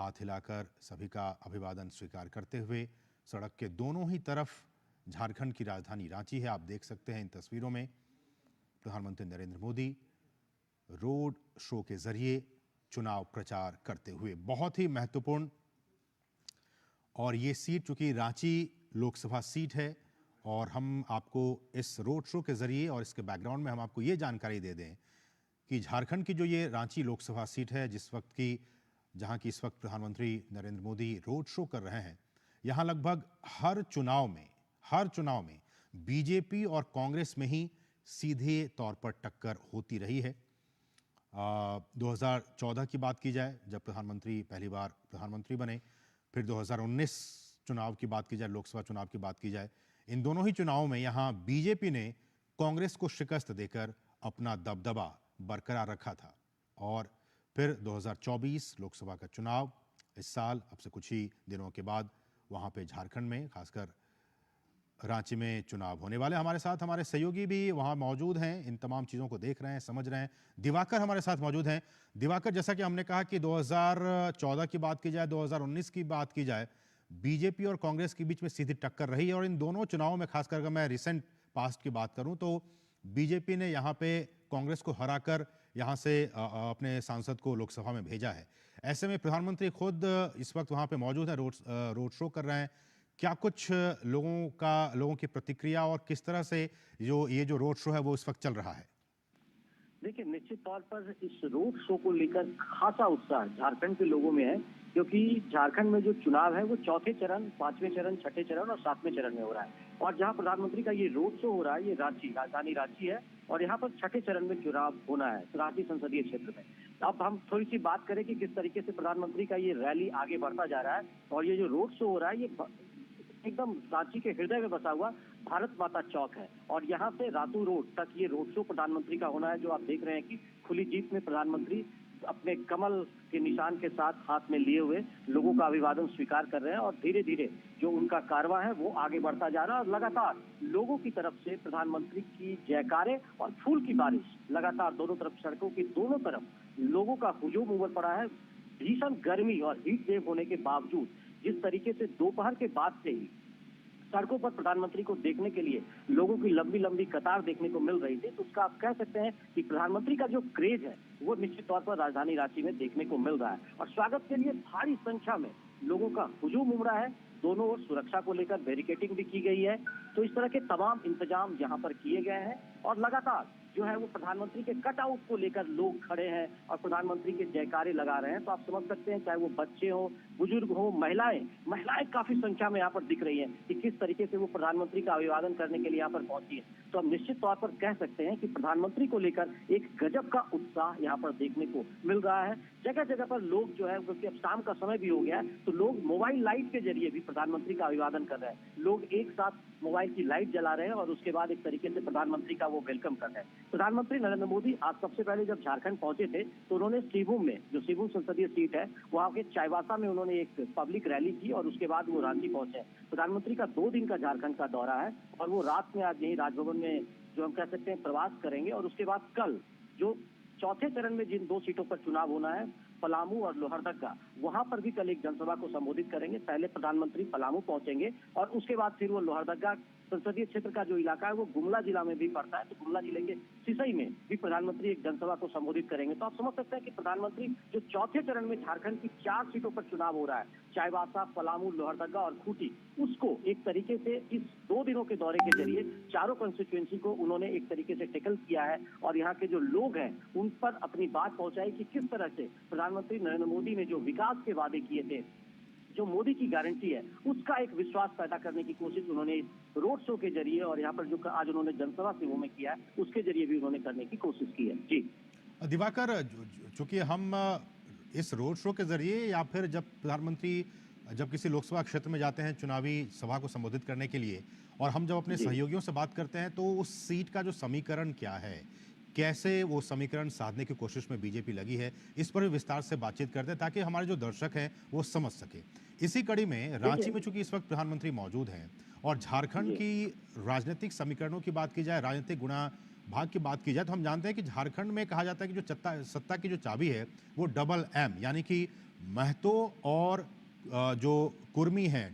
हाथ हिलाकर सभी का अभिवादन स्वीकार करते हुए सड़क के दोनों ही तरफ झारखंड की राजधानी रांची है। आप देख सकते हैं इन तस्वीरों में प्रधानमंत्री नरेंद्र मोदी रोड शो के जरिए चुनाव प्रचार करते हुए। बहुत ही महत्वपूर्ण और ये सीट चूंकि रांची लोकसभा सीट है और हम आपको इस रोड शो के जरिए और इसके बैकग्राउंड में हम आपको ये जानकारी दे दें कि झारखंड की जो ये रांची लोकसभा सीट है जहां की इस वक्त प्रधानमंत्री नरेंद्र मोदी रोड शो कर रहे हैं, यहां लगभग हर चुनाव में बीजेपी और कांग्रेस में ही सीधे तौर पर टक्कर होती रही है। 2014 की बात की जाए जब प्रधानमंत्री पहली बार प्रधानमंत्री बने, फिर 2019 चुनाव की बात की जाए, लोकसभा चुनाव की बात की जाए, इन दोनों ही चुनावों में यहां बीजेपी ने कांग्रेस को शिकस्त देकर अपना दबदबा बरकरार रखा था। और फिर 2024 लोकसभा का चुनाव इस साल अब से कुछ ही दिनों के बाद वहां पे झारखंड में खासकर रांची में चुनाव होने वाले। हमारे साथ हमारे सहयोगी भी वहां मौजूद हैं, इन तमाम चीजों को देख रहे हैं, समझ रहे हैं। दिवाकर हमारे साथ मौजूद हैं। दिवाकर, जैसा कि हमने कहा कि 2014 की बात की जाए, 2019 की बात की जाए, बीजेपी और कांग्रेस के बीच में सीधी टक्कर रही है और इन दोनों चुनावों में खासकर अगर मैं रिसेंट पास्ट की बात करूं तो बीजेपी ने यहां पे कांग्रेस को हराकर यहां से अपने सांसद को लोकसभा में भेजा है। ऐसे में प्रधानमंत्री खुद इस वक्त वहां पे मौजूद है, रोड शो कर रहे हैं। क्या कुछ लोगों की प्रतिक्रिया और किस तरह से ये जो रोड शो है वो इस वक्त चल रहा है? देखिए, निश्चित तौर पर इस रोड शो को लेकर खासा उत्साह झारखंड के लोगों में है, क्योंकि झारखंड में जो चुनाव है वो चौथे चरण, पांचवें चरण, छठे चरण और सातवें चरण में हो रहा है। और जहां प्रधानमंत्री का ये रोड शो हो रहा है, ये राजधानी रांची है और यहाँ पर छठे चरण में चुनाव होना है रांची संसदीय क्षेत्र में। अब हम थोड़ी सी बात करें कि किस तरीके से प्रधानमंत्री का ये रैली आगे बढ़ता जा रहा है। और ये जो रोड शो हो रहा है ये एकदम रांची के हृदय में बसा हुआ भारत माता चौक है और यहाँ से रातू रोड तक ये रोड शो प्रधानमंत्री का होना है। जो आप देख रहे हैं कि खुली जीप में प्रधानमंत्री अपने कमल के निशान के साथ हाथ में लिए हुए लोगों का अभिवादन स्वीकार कर रहे हैं और धीरे धीरे जो उनका कारवां है वो आगे बढ़ता जा रहा है। और लगातार लोगों की तरफ से प्रधानमंत्री की जयकारे और फूल की बारिश लगातार दोनों तरफ, सड़कों की दोनों तरफ लोगों का हुजूम उमड़ पड़ा है। भीषण गर्मी और हीट वेव होने के बावजूद जिस तरीके से दोपहर के बाद से ही सड़कों पर प्रधानमंत्री को देखने के लिए लोगों की लंबी लंबी कतार देखने को मिल रही थी, तो उसका आप कह सकते हैं कि प्रधानमंत्री का जो क्रेज है वो निश्चित तौर पर राजधानी रांची में देखने को मिल रहा है। और स्वागत के लिए भारी संख्या में लोगों का हुजूम उमड़ा है। दोनों ओर सुरक्षा को लेकर बैरिकेडिंग भी की गई है। तो इस तरह के तमाम इंतजाम यहाँ पर किए गए हैं और लगातार जो है वो प्रधानमंत्री के कटआउट को लेकर लोग खड़े हैं और प्रधानमंत्री के जयकारे लगा रहे हैं। तो आप समझ सकते हैं, चाहे वो बच्चे हो, बुजुर्ग हो, महिलाएं काफी संख्या में यहाँ पर दिख रही हैं कि किस तरीके से वो प्रधानमंत्री का अभिवादन करने के लिए यहाँ पर पहुंची है। तो हम निश्चित तौर पर कह सकते हैं कि प्रधानमंत्री को लेकर एक गजब का उत्साह यहाँ पर देखने को मिल रहा है। जगह जगह पर लोग जो है, क्योंकि अब शाम का समय भी हो गया है, तो लोग मोबाइल लाइट के जरिए भी प्रधानमंत्री का अभिवादन कर रहे हैं। लोग एक साथ मोबाइल की लाइट जला रहे हैं और उसके बाद एक तरीके से प्रधानमंत्री का वो वेलकम कर रहे हैं। प्रधानमंत्री नरेंद्र मोदी आज सबसे पहले जब झारखंड पहुंचे थे तो उन्होंने सिंहभूम में, जो सिंहभूम संसदीय सीट है, वहां के चाईबासा में उन्होंने एक पब्लिक रैली की और उसके बाद वो रांची पहुंचे। प्रधानमंत्री का 2 दिन का झारखंड का दौरा है और वो रात में आज यही राजभवन में जो हम कह सकते हैं प्रवास करेंगे। और उसके बाद कल जो चौथे चरण में जिन 2 सीटों पर चुनाव होना है, पलामू और लोहरदगा, वहां पर भी कल एक जनसभा को संबोधित करेंगे। पहले प्रधानमंत्री पलामू पहुंचेंगे और उसके बाद फिर वो लोहरदगा संसदीय क्षेत्र का जो इलाका है वो गुमला जिला में भी पड़ता है, तो गुमला जिले के सिसई में भी प्रधानमंत्री एक जनसभा को संबोधित करेंगे। तो आप समझ सकते हैं कि प्रधानमंत्री जो चौथे चरण में झारखंड की 4 सीटों पर चुनाव हो रहा है, चाईबासा, पलामू, लोहरदगा और खूंटी, उसको एक तरीके से इस 2 दिनों के दौरे के जरिए चारों कंस्टिट्यूएंसी को उन्होंने एक तरीके से टैकल किया है और यहाँ के जो लोग हैं उन पर अपनी बात पहुंचाई कि किस तरह से प्रधानमंत्री नरेंद्र मोदी ने जो विकास के वादे किए थे, जो मोदी की गारंटी है, उसका एक विश्वास पैदा करने की कोशिश उन्होंने रोड शो के जरिए और यहाँ पर जो आज उन्होंने जनसभा सिंहभूम में किया है उसके जरिए भी उन्होंने करने की कोशिश की है। जी दिवाकर, चूंकि हम इस रोड शो के जरिए या फिर जब प्रधानमंत्री जब किसी लोकसभा क्षेत्र में जाते हैं चुनावी सभा को संबोधित करने के लिए, और हम जब अपने सहयोगियों से बात करते हैं तो उस सीट का जो समीकरण क्या है, कैसे वो समीकरण साधने की कोशिश में बीजेपी लगी है, इस पर भी विस्तार से बातचीत करते हैं ताकि हमारे जो दर्शक हैं वो समझ सके। इसी कड़ी में रांची में चूंकि इस वक्त प्रधानमंत्री मौजूद हैं और झारखंड की राजनीतिक समीकरणों की बात की जाए, राजनीतिक गुणा भाग की बात की जाए, तो हम जानते हैं कि झारखंड में कहा जाता है कि जो सत्ता की जो चाबी है वो डबल एम, यानी कि महतो और जो कुर्मी हैं,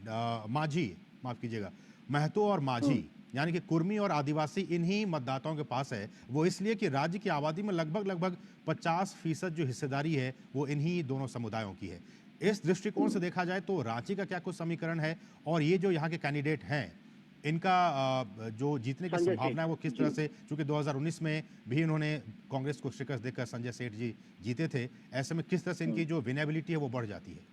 माझी, माफ कीजिएगा, महतो और माझी, यानी कि कुर्मी और आदिवासी इन्हीं मतदाताओं के पास है। वो इसलिए कि राज्य की आबादी में लगभग लगभग 50% जो हिस्सेदारी है वो इन्हीं दोनों समुदायों की है। इस दृष्टिकोण से देखा जाए तो रांची का क्या कुछ समीकरण है, और ये जो यहाँ के कैंडिडेट हैं इनका जो जीतने की संजय संभावना सेठ। है वो किस तरह जी। से, चूंकि 2019 में भी इन्होंने कांग्रेस को शिकस्त देकर संजय सेठ जी जीते थे, ऐसे में किस तरह से इनकी जो विनेबिलिटी है वो बढ़ जाती है?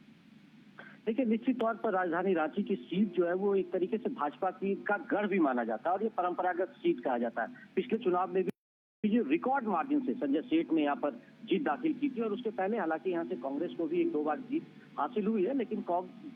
देखिए, निश्चित तौर पर राजधानी रांची की सीट जो है वो एक तरीके से भाजपा की का गढ़ भी माना जाता है और ये परंपरागत सीट कहा जाता है। पिछले चुनाव में भी जो रिकॉर्ड मार्जिन से संजय सेठ ने यहाँ पर जीत दाखिल की थी और उसके पहले हालांकि यहाँ से कांग्रेस को भी एक दो बार जीत हासिल हुई है, लेकिन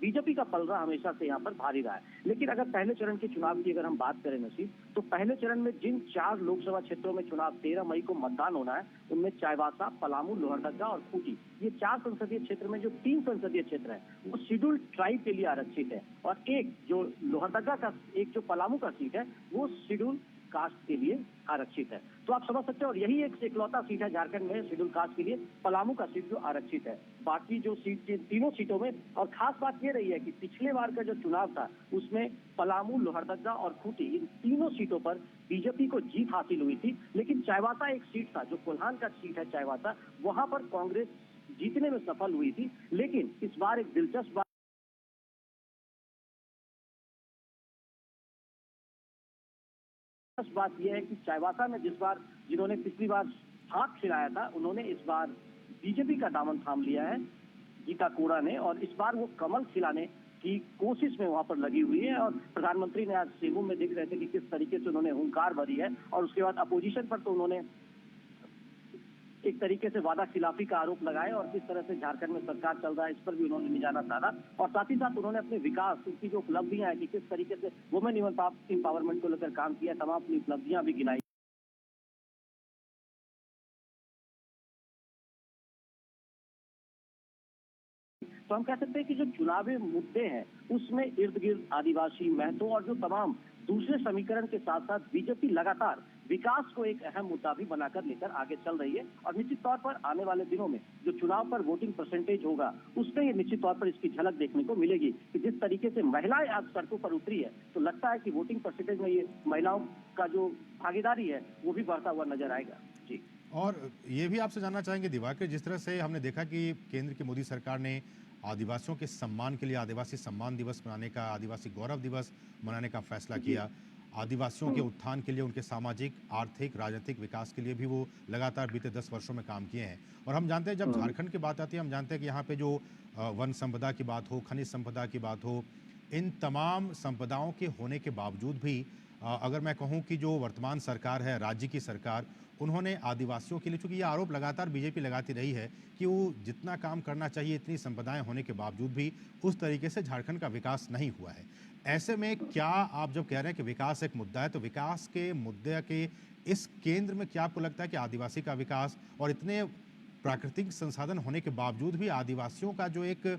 बीजेपी का पलड़ा हमेशा से यहाँ पर भारी रहा है। लेकिन अगर पहले चरण के चुनाव की अगर हम बात करें नसीब, तो पहले चरण में जिन 4 लोकसभा क्षेत्रों में चुनाव 13 मई को मतदान होना है, उनमें चाईबासा, पलामू, लोहरदगा और खूंटी, ये 4 संसदीय क्षेत्र में जो 3 संसदीय क्षेत्र है वो शेड्यूल्ड ट्राइब के लिए आरक्षित है और एक जो लोहरदगा का, एक जो पलामू का सीट है वो शेड्यूल कास्ट के लिए आरक्षित है। तो आप समझ सकते हैं, और यही एक इकलौता सीट है झारखंड में शेड्यूल कास्ट के लिए, पलामू का सीट जो आरक्षित है। बाकी जो सीट, तीनों सीटों में, और खास बात ये रही है कि पिछले बार का जो चुनाव था उसमें पलामू, लोहरदगा और खूंटी, इन तीनों सीटों पर बीजेपी को जीत हासिल हुई थी। लेकिन चाईबासा एक सीट था, जो कोल्हान का सीट है चाईबासा, वहां पर कांग्रेस जीतने में सफल हुई थी। लेकिन इस बार एक दिलचस्प बात यह है कि चाईबासा में जिस बार जिन्होंने पिछली बार हाथ खिलाया था, उन्होंने इस बार बीजेपी का दामन थाम लिया है गीता कोड़ा ने, और इस बार वो कमल खिलाने की कोशिश में वहां पर लगी हुई है। और प्रधानमंत्री ने आज सिंहभूम में देख रहे थे कि किस तरीके से उन्होंने हुंकार भरी है, और उसके बाद अपोजिशन पर तो उन्होंने एक तरीके से वादा खिलाफी का आरोप लगाया और किस तरह से झारखंड में सरकार चल रहा है इस पर भी उन्होंने निशाना साधा। और साथ ही साथ उन्होंने अपने विकास, उनकी जो उपलब्धियां है कि किस तरीके से वुमेन एम्पावरमेंट को लेकर काम किया, तमाम अपनी उपलब्धियां भी गिनाई। तो हम कह सकते हैं कि जो चुनावी मुद्दे हैं उसमें इर्द गिर्द आदिवासी, महतो और जो तमाम दूसरे समीकरण के साथ साथ बीजेपी लगातार विकास को एक अहम मुद्दा भी बनाकर लेकर आगे चल रही है। और निश्चित तौर पर आने वाले दिनों में जो चुनाव पर वोटिंग परसेंटेज होगा उसमें ये निश्चित तौर पर इसकी झलक देखने को मिलेगी कि जिस तरीके से महिलाएं आज सड़कों पर उतरी है, तो लगता है कि वोटिंग परसेंटेज में ये महिलाओं का जो भागीदारी है वो भी बढ़ता हुआ नजर आएगा। जी। और ये भी आपसे जानना चाहेंगे दिवाकर, जिस तरह से हमने देखा कि केंद्र की मोदी सरकार ने आदिवासियों के सम्मान के लिए आदिवासी सम्मान दिवस मनाने का, आदिवासी गौरव दिवस मनाने का फैसला किया, आदिवासियों के उत्थान के लिए, उनके सामाजिक, आर्थिक, राजनीतिक विकास के लिए भी वो लगातार बीते 10 वर्षों में काम किए हैं। और हम जानते हैं जब झारखंड की बात आती है, हम जानते हैं कि यहाँ पे जो वन संपदा की बात हो, खनिज संपदा की बात हो, इन तमाम संपदाओं के होने के बावजूद भी अगर मैं कहूँ कि जो वर्तमान सरकार है, राज्य की सरकार, उन्होंने आदिवासियों के लिए, चूंकि ये आरोप लगातार बीजेपी लगाती रही है कि वो जितना काम करना चाहिए, इतनी संपदाएं होने के बावजूद भी उस तरीके से झारखंड का विकास नहीं हुआ है। ऐसे में क्या आप जब कह रहे हैं कि विकास एक मुद्दा है, तो विकास के मुद्दे के इस केंद्र में क्या आपको लगता है कि आदिवासी का विकास और इतने प्राकृतिक संसाधन होने के बावजूद भी आदिवासियों का जो एक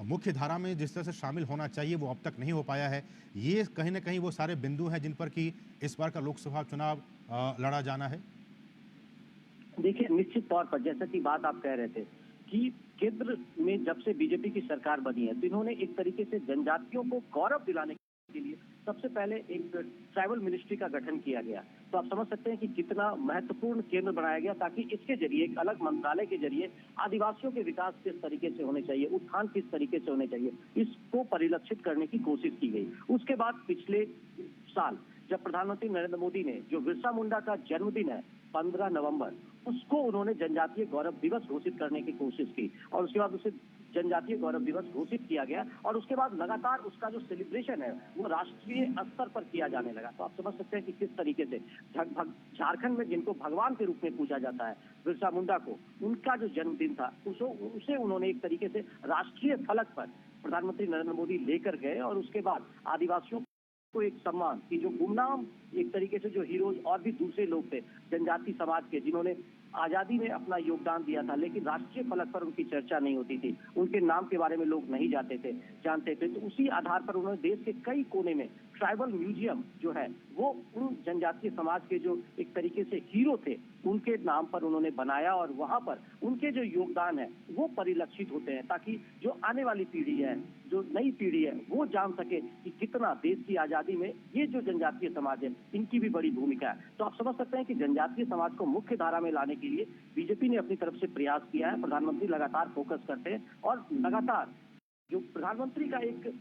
मुख्य धारा में जिस तरह से शामिल होना चाहिए वो अब तक नहीं हो पाया है, ये कहीं ना कहीं वो सारे बिंदु हैं जिन पर कि इस बार का लोकसभा चुनाव लड़ा जाना है? देखिए, निश्चित तौर पर जैसा कि बात आप कह रहे थे कि केंद्र में जब से बीजेपी की सरकार बनी है तो इन्होंने एक तरीके से जनजातियों को गौरव दिलाने के लिए सबसे पहले एक ट्राइबल मिनिस्ट्री का गठन किया गया। तो आप समझ सकते हैं कि कितना महत्वपूर्ण केंद्र बनाया गया, ताकि इसके जरिए, एक अलग मंत्रालय के जरिए आदिवासियों के विकास किस तरीके से होने चाहिए, उत्थान किस तरीके से होने चाहिए, इसको परिलक्षित करने की कोशिश की गई। उसके बाद पिछले साल जब प्रधानमंत्री नरेंद्र मोदी ने, जो बिरसा मुंडा का जन्मदिन है 15 नवंबर, उसको उन्होंने जनजातीय गौरव दिवस घोषित करने की कोशिश की और उसके बाद उसे जनजातीय गौरव दिवस घोषित किया गया और उसके बाद लगातार उसका जो सेलिब्रेशन है वो राष्ट्रीय स्तर पर किया जाने लगा। तो आप समझ सकते हैं कि किस तरीके से झारखंड में जिनको भगवान के रूप में पूजा जाता है, बिरसा मुंडा को, उनका जो जन्मदिन था उसे उन्होंने एक तरीके से राष्ट्रीय फलक पर प्रधानमंत्री नरेंद्र मोदी लेकर गए और उसके बाद आदिवासियों को एक सम्मान की, जो गुमनाम एक तरीके से जो हीरोज और भी दूसरे लोग थे जनजाति समाज के, जिन्होंने आजादी में अपना योगदान दिया था लेकिन राष्ट्रीय फलक पर उनकी चर्चा नहीं होती थी, उनके नाम के बारे में लोग नहीं जानते थे, तो उसी आधार पर उन्होंने देश के कई कोने में ट्राइबल म्यूजियम जो है वो उन जनजातीय समाज के जो एक तरीके से हीरो थे उनके नाम पर उन्होंने बनाया और वहां पर उनके जो योगदान है वो परिलक्षित होते हैं, ताकि जो आने वाली पीढ़ी है, जो नई पीढ़ी है, वो जान सके कि कितना देश की आजादी में ये जो जनजातीय समाज है इनकी भी बड़ी भूमिका है। तो आप समझ सकते हैं कि जनजातीय समाज को मुख्य धारा में लाने के लिए बीजेपी ने अपनी तरफ से प्रयास किया है। प्रधानमंत्री लगातार फोकस करते हैं और लगातार जो प्रधानमंत्री का एक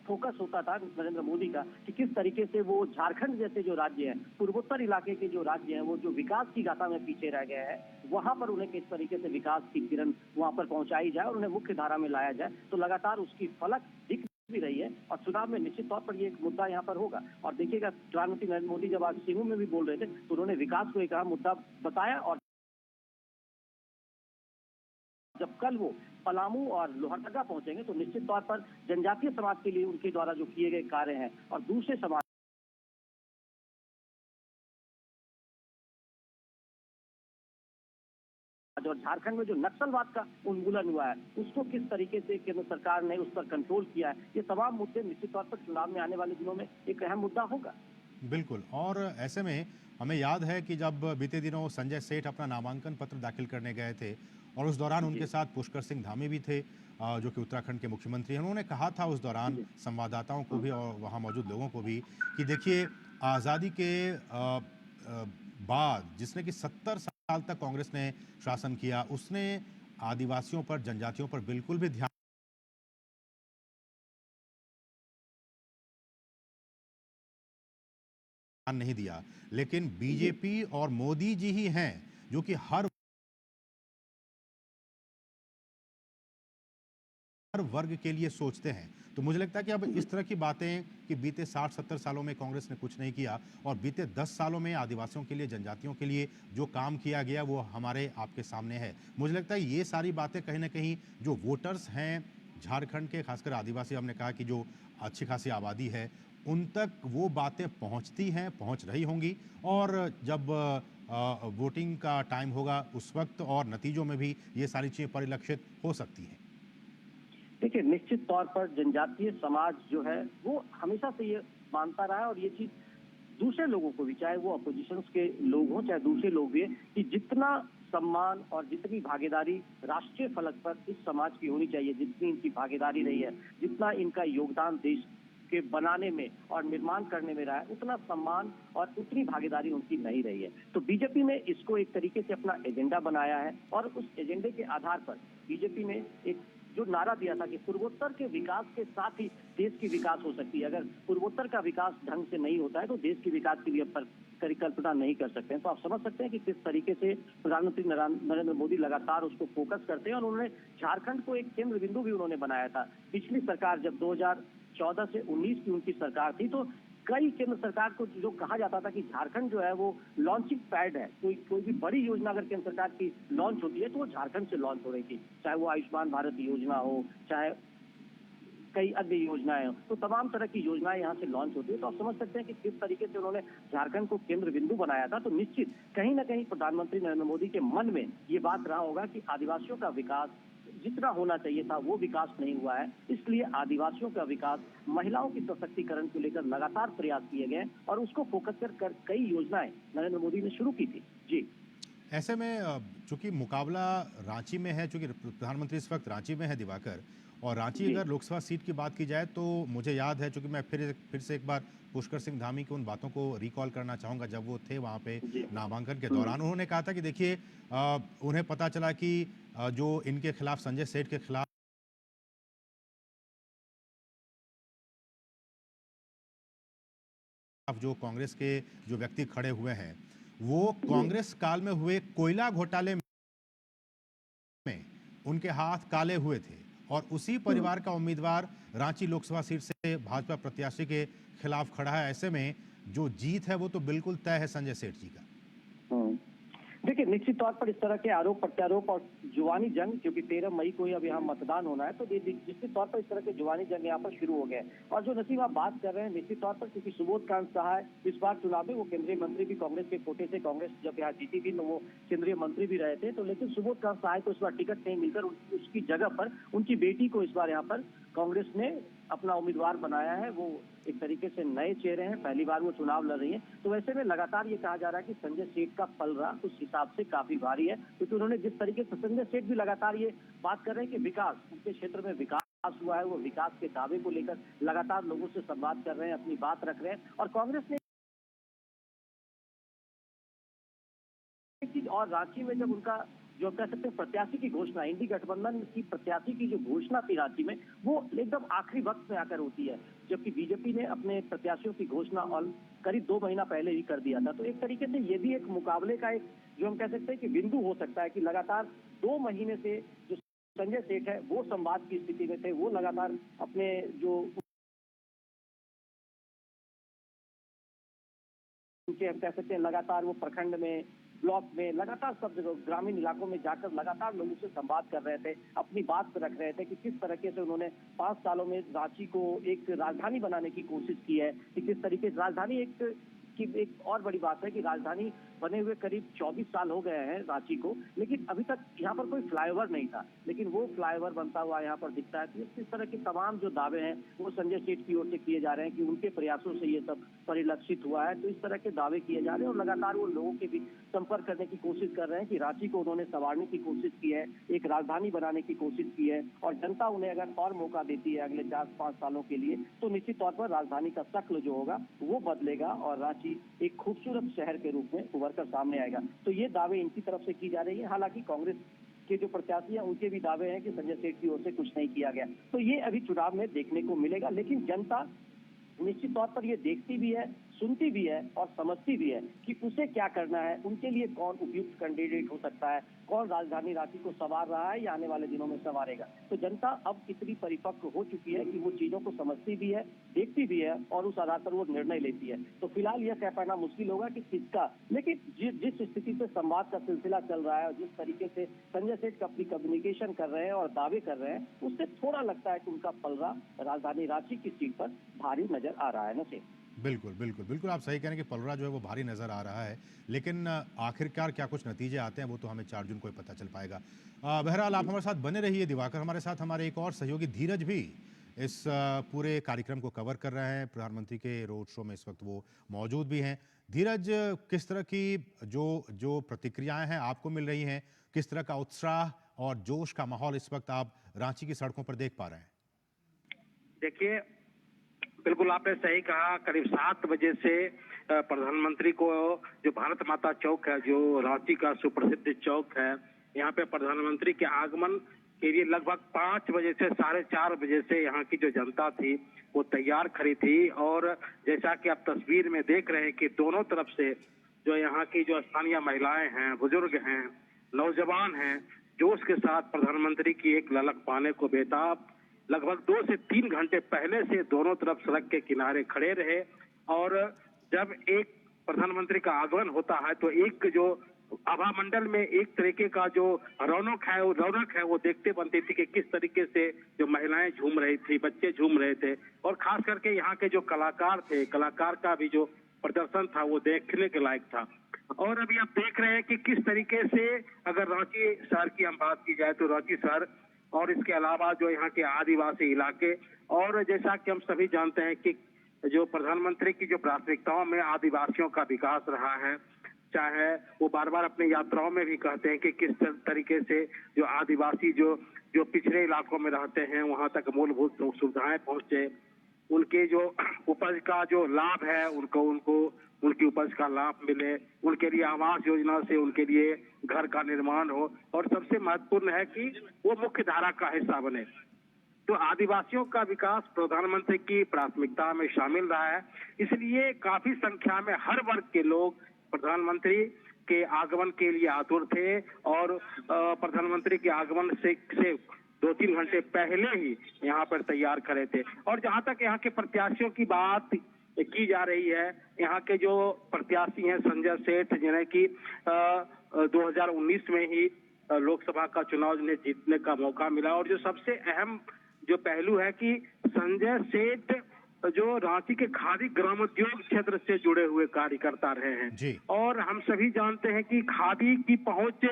फोकस होता था नरेंद्र मोदी का कि किस तरीके से वो झारखंड जैसे जो राज्य है, पूर्वोत्तर इलाके के जो राज्य हैं, वो जो विकास की गाथा में पीछे रह गए हैं, वहां पर उन्हें किस तरीके से विकास की किरण वहां पर पहुंचाई जाए और उन्हें मुख्य धारा में लाया जाए। तो लगातार उसकी फलक दिख भी रही है और चुनाव में निश्चित तौर पर ये एक मुद्दा यहाँ पर होगा। और देखिएगा, प्रधानमंत्री नरेंद्र मोदी जब आज सीमू में भी बोल रहे थे तो उन्होंने विकास को एक अहम मुद्दा बताया, और जब कल वो पलामू और लोहरदगा पहुंचेंगे तो निश्चित तौर पर जनजातीय समाज के लिए उनके द्वारा जो किए गए कार्य हैं और दूसरे समाज और झारखंड में जो नक्सलवाद का उन्मूलन हुआ है उसको किस तरीके से केंद्र सरकार ने उस पर कंट्रोल किया है, ये तमाम मुद्दे निश्चित तौर पर चुनाव में आने वाले दिनों में एक अहम मुद्दा होगा। बिल्कुल। और ऐसे में हमें याद है कि जब बीते दिनों संजय सेठ अपना नामांकन पत्र दाखिल करने गए थे और उस दौरान उनके साथ पुष्कर सिंह धामी भी थे, जो कि उत्तराखंड के मुख्यमंत्री हैं। उन्होंने कहा था उस दौरान संवाददाताओं को भी और वहाँ मौजूद लोगों को भी कि देखिए, आज़ादी के बाद जिसने कि 70 साल तक कांग्रेस ने शासन किया, उसने आदिवासियों पर, जनजातियों पर बिल्कुल भी ध्यान नहीं दिया। लेकिन बीजेपी और मोदी जी ही हैं जो कि हर वर्ग के लिए सोचते हैं। तो मुझे लगता है कि अब इस तरह की बातें कि बीते 60-70 सालों में कांग्रेस ने कुछ नहीं किया और बीते 10 सालों में आदिवासियों के लिए, जनजातियों के लिए जो काम किया गया वो हमारे आपके सामने है। मुझे लगता है ये सारी बातें कहीं ना कहीं जो वोटर्स हैं झारखंड के, खासकर आदिवासी, हमने कहा कि जो अच्छी खासी आबादी है, उन तक वो बातें पहुंचती हैं, पहुंच रही होंगी। और जब वोटिंग का टाइम होगा उस वक्त और नतीजों में भी ये सारी चीजें परिलक्षित हो सकती हैं। देखिए, निश्चित तौर पर जनजातीय समाज जो है वो हमेशा से ये मानता रहा है और ये चीज दूसरे लोगों को भी, चाहे वो अपोजिशन के लोग हों चाहे दूसरे लोग भी, कि जितना सम्मान और जितनी भागीदारी राष्ट्रीय फलक पर इस समाज की होनी चाहिए, जितनी इनकी भागीदारी रही है, जितना इनका योगदान देश के बनाने में और निर्माण करने में रहा है, उतना सम्मान और उतनी भागीदारी उनकी नहीं रही है। तो बीजेपी ने इसको एक तरीके से अपना एजेंडा बनाया है और उस एजेंडे के आधार पर बीजेपी ने एक जो नारा दिया था कि पूर्वोत्तर के विकास के साथ ही देश की विकास हो सकती है। अगर पूर्वोत्तर का विकास ढंग से नहीं होता है तो देश की विकास की भी परिकल्पना नहीं कर सकते हैं। तो आप समझ सकते हैं कि किस तरीके से प्रधानमंत्री नरेंद्र मोदी लगातार उसको फोकस करते हैं और उन्होंने झारखंड को एक केंद्र बिंदु भी उन्होंने बनाया था। पिछली सरकार जब 2014 से 19 की उनकी सरकार थी तो कई केंद्र सरकार को जो कहा जाता था कि झारखंड जो है वो लॉन्चिंग पैड है, कोई भी बड़ी योजना अगर केंद्र सरकार की लॉन्च होती है तो वो झारखंड से लॉन्च हो रही थी, चाहे वो आयुष्मान भारत योजना हो, चाहे कई अन्य योजनाएं हो, तो तमाम तरह की योजनाएं यहाँ से लॉन्च होती है। तो आप समझ सकते हैं कि किस तरीके से उन्होंने झारखंड को केंद्र बिंदु बनाया था। तो निश्चित कहीं ना कहीं प्रधानमंत्री नरेंद्र मोदी के मन में ये बात रहा होगा कि आदिवासियों का विकास जितना होना चाहिए था वो विकास नहीं हुआ है, इसलिए आदिवासियों का विकास, महिलाओं की सशक्तिकरण को लेकर लगातार प्रयास किए गए और उसको फोकस कर कई योजनाएं नरेंद्र मोदी ने शुरू की थी। जी, ऐसे में चूंकि मुकाबला रांची में है, चूंकि प्रधानमंत्री इस वक्त रांची में है दिवाकर, और रांची अगर लोकसभा सीट की बात की जाए तो मुझे याद है, चूंकि मैं फिर से एक बार पुष्कर सिंह धामी की उन बातों को रिकॉल करना चाहूंगा जब वो थे वहां पे नामांकन के दौरान। उन्होंने कहा था कि देखिए, उन्हें पता चला कि जो इनके खिलाफ, संजय सेठ के खिलाफ जो कांग्रेस के जो व्यक्ति खड़े हुए हैं, वो कांग्रेस काल में हुए कोयला घोटाले में उनके हाथ काले हुए थे और उसी परिवार का उम्मीदवार रांची लोकसभा सीट से भाजपा प्रत्याशी के खिलाफ खड़ा है। ऐसे में जो जीत है वो तो बिल्कुल तय है संजय सेठ जी का। देखिए, निश्चित तौर पर इस तरह के आरोप प्रत्यारोप और जुबानी जंग, क्योंकि 13 मई को ही अब यहाँ मतदान होना है, तो निश्चित तौर पर इस तरह के जुबानी जंग यहाँ पर शुरू हो गए। और जो नसीब आप बात कर रहे हैं, निश्चित तौर पर क्योंकि सुबोध कांत सहाय इस बार चुनाव में वो केंद्रीय मंत्री भी कांग्रेस के कोटे से, कांग्रेस जब यहाँ जीती थी तो वो केंद्रीय मंत्री भी रहे थे, तो लेकिन सुबोध कांत सहाय को इस बार टिकट नहीं मिलकर उसकी जगह पर उनकी बेटी को इस बार यहाँ पर कांग्रेस ने अपना उम्मीदवार बनाया है। वो एक तरीके से नए चेहरे हैं, पहली बार वो चुनाव लड़ रही हैं। तो ऐसे में लगातार ये कहा जा रहा है कि संजय सेठ का पलड़ा उस हिसाब से काफी भारी है, क्योंकि उन्होंने जिस तरीके से, संजय सेठ भी लगातार ये बात कर रहे हैं कि विकास, उनके क्षेत्र में विकास हुआ है, वो विकास के दावे को लेकर लगातार लोगों से संवाद कर रहे हैं, अपनी बात रख रहे हैं। और कांग्रेस ने, और रांची में जब उनका जो कह सकते हैं प्रत्याशी की घोषणा, इंडी गठबंधन की प्रत्याशी की जो घोषणा थी रांची में, वो एकदम आखिरी वक्त में आकर होती है, जबकि बीजेपी ने अपने प्रत्याशियों की घोषणा और करीब 2 महीना पहले ही कर दिया था। तो एक तरीके से ये भी एक मुकाबले का एक, जो हम कह सकते हैं कि बिंदु हो सकता है कि लगातार 2 महीने से जो संजय सेठ है वो संवाद की स्थिति में थे, वो लगातार अपने जो उनके, हम कह सकते हैं लगातार वो प्रखंड में, ब्लॉक में, लगातार सब जगह ग्रामीण इलाकों में जाकर लगातार लोगों से संवाद कर रहे थे, अपनी बात रख रहे थे कि किस तरीके से उन्होंने 5 सालों में रांची को एक राजधानी बनाने की कोशिश की है, कि किस तरीके से राजधानी एक और बड़ी बात है कि राजधानी बने हुए करीब 24 साल हो गए हैं रांची को, लेकिन अभी तक यहाँ पर कोई फ्लाईओवर नहीं था, लेकिन वो फ्लाईओवर बनता हुआ यहाँ पर दिखता है। तो इस तरह के तमाम जो दावे हैं वो संजय सेठ की ओर से किए जा रहे हैं कि उनके प्रयासों से ये सब परिलक्षित हुआ है। तो इस तरह के दावे किए जा रहे हैं और लगातार वो लोगों के बीच संपर्क करने की कोशिश कर रहे हैं कि रांची को उन्होंने संवारने की कोशिश की है, एक राजधानी बनाने की कोशिश की है, और जनता उन्हें अगर और मौका देती है अगले 4-5 सालों के लिए, तो निश्चित तौर पर राजधानी का शक्ल जो होगा वो बदलेगा और रांची एक खूबसूरत शहर के रूप में उभर कर सामने आएगा। तो ये दावे इनकी तरफ से की जा रही है। हालांकि कांग्रेस के जो प्रत्याशी हैं उनके भी दावे हैं कि संजय सेठ की ओर से कुछ नहीं किया गया। तो ये अभी चुनाव में देखने को मिलेगा, लेकिन जनता निश्चित तौर पर ये देखती भी है, सुनती भी है और समझती भी है कि उसे क्या करना है, उनके लिए कौन उपयुक्त कैंडिडेट हो सकता है, कौन राजधानी रांची को संवार रहा है या आने वाले दिनों में संवारेगा। तो जनता अब इतनी परिपक्व हो चुकी है कि वो चीजों को समझती भी है, देखती भी है और उस आधार पर वो निर्णय लेती है। तो फिलहाल यह कह पाना मुश्किल होगा कि किसका, लेकिन जिस स्थिति से संवाद का सिलसिला चल रहा है और जिस तरीके से संजय सेठ अपनी कम्युनिकेशन कर रहे हैं और दावे कर रहे हैं, उससे थोड़ा लगता है कि उनका पलड़ा राजधानी रांची की सीट पर भारी नजर आ रहा है। नसीब, बिल्कुल, बिल्कुल, बिल्कुल आप सही कह रहे हैं कि पलड़ा जो है वो भारी नज़र आ रहा है, लेकिन आखिरकार क्या कुछ नतीजे आते हैं वो तो हमें 4 जून को ही पता चल पाएगा। बहरहाल आप हमारे साथ बने रहिए, दिवाकर हमारे साथ, हमारे एक और सहयोगी धीरज भी इस पूरे कार्यक्रम को कवर कर रहे हैं, प्रधानमंत्री के रोड शो में इस वक्त वो मौजूद भी हैं। धीरज, किस तरह की जो प्रतिक्रियाएँ हैं आपको मिल रही हैं, किस तरह का उत्साह और जोश का माहौल इस वक्त आप रांची की सड़कों पर देख पा रहे हैं? देखिए, बिल्कुल आपने सही कहा। करीब 7 बजे से प्रधानमंत्री को जो भारत माता चौक है, जो रांची का सुप्रसिद्ध चौक है, यहाँ पे प्रधानमंत्री के आगमन के लिए लगभग 5 बजे से 4:30 बजे से यहाँ की जो जनता थी वो तैयार खड़ी थी। और जैसा कि आप तस्वीर में देख रहे हैं कि दोनों तरफ से जो यहाँ की जो स्थानीय महिलाएं हैं, बुजुर्ग हैं, नौजवान हैं, जोश के साथ प्रधानमंत्री की एक ललक पाने को बेताब लगभग 2 से 3 घंटे पहले से दोनों तरफ सड़क के किनारे खड़े रहे। और जब एक प्रधानमंत्री का आगमन होता है तो एक जो आभा मंडल में एक तरीके का जो रौनक है वो देखते बनती थी कि किस तरीके से जो महिलाएं झूम रही थी, बच्चे झूम रहे थे, और खास करके यहाँ के जो कलाकार थे, कलाकार का भी जो प्रदर्शन था वो देखने के लायक था। और अभी आप देख रहे हैं कि किस तरीके से अगर रांची शहर की हम बात की जाए तो रांची शहर और इसके अलावा जो यहाँ के आदिवासी इलाके, और जैसा कि हम सभी जानते हैं कि जो प्रधानमंत्री की जो प्राथमिकताओं में आदिवासियों का विकास रहा है, चाहे वो बार बार अपनी यात्राओं में भी कहते हैं कि किस तरीके से जो आदिवासी जो पिछड़े इलाकों में रहते हैं वहां तक मूलभूत सुविधाएं पहुंचे, उनके जो उपज का जो लाभ है उनको उनकी उपज का लाभ मिले, उनके लिए आवास योजना से उनके लिए घर का निर्माण हो, और सबसे महत्वपूर्ण है कि वो मुख्य धारा का हिस्सा बने। तो आदिवासियों का विकास प्रधानमंत्री की प्राथमिकता में शामिल रहा है, इसलिए काफी संख्या में हर वर्ग के लोग प्रधानमंत्री के आगमन के लिए आतुर थे। और प्रधानमंत्री के आगमन से 2-3 घंटे पहले ही यहाँ पर तैयार खड़े थे। और जहाँ तक यहाँ के प्रत्याशियों की बात की जा रही है, यहाँ के जो प्रत्याशी हैं संजय सेठ, जिन्हें की 2019 में ही लोकसभा का चुनाव जिन्हें जीतने का मौका मिला, और जो सबसे अहम जो पहलू है कि संजय सेठ जो रांची के खादी ग्रामोद्योग क्षेत्र से जुड़े हुए कार्यकर्ता रहे हैं, और हम सभी जानते हैं कि खादी की पहुंच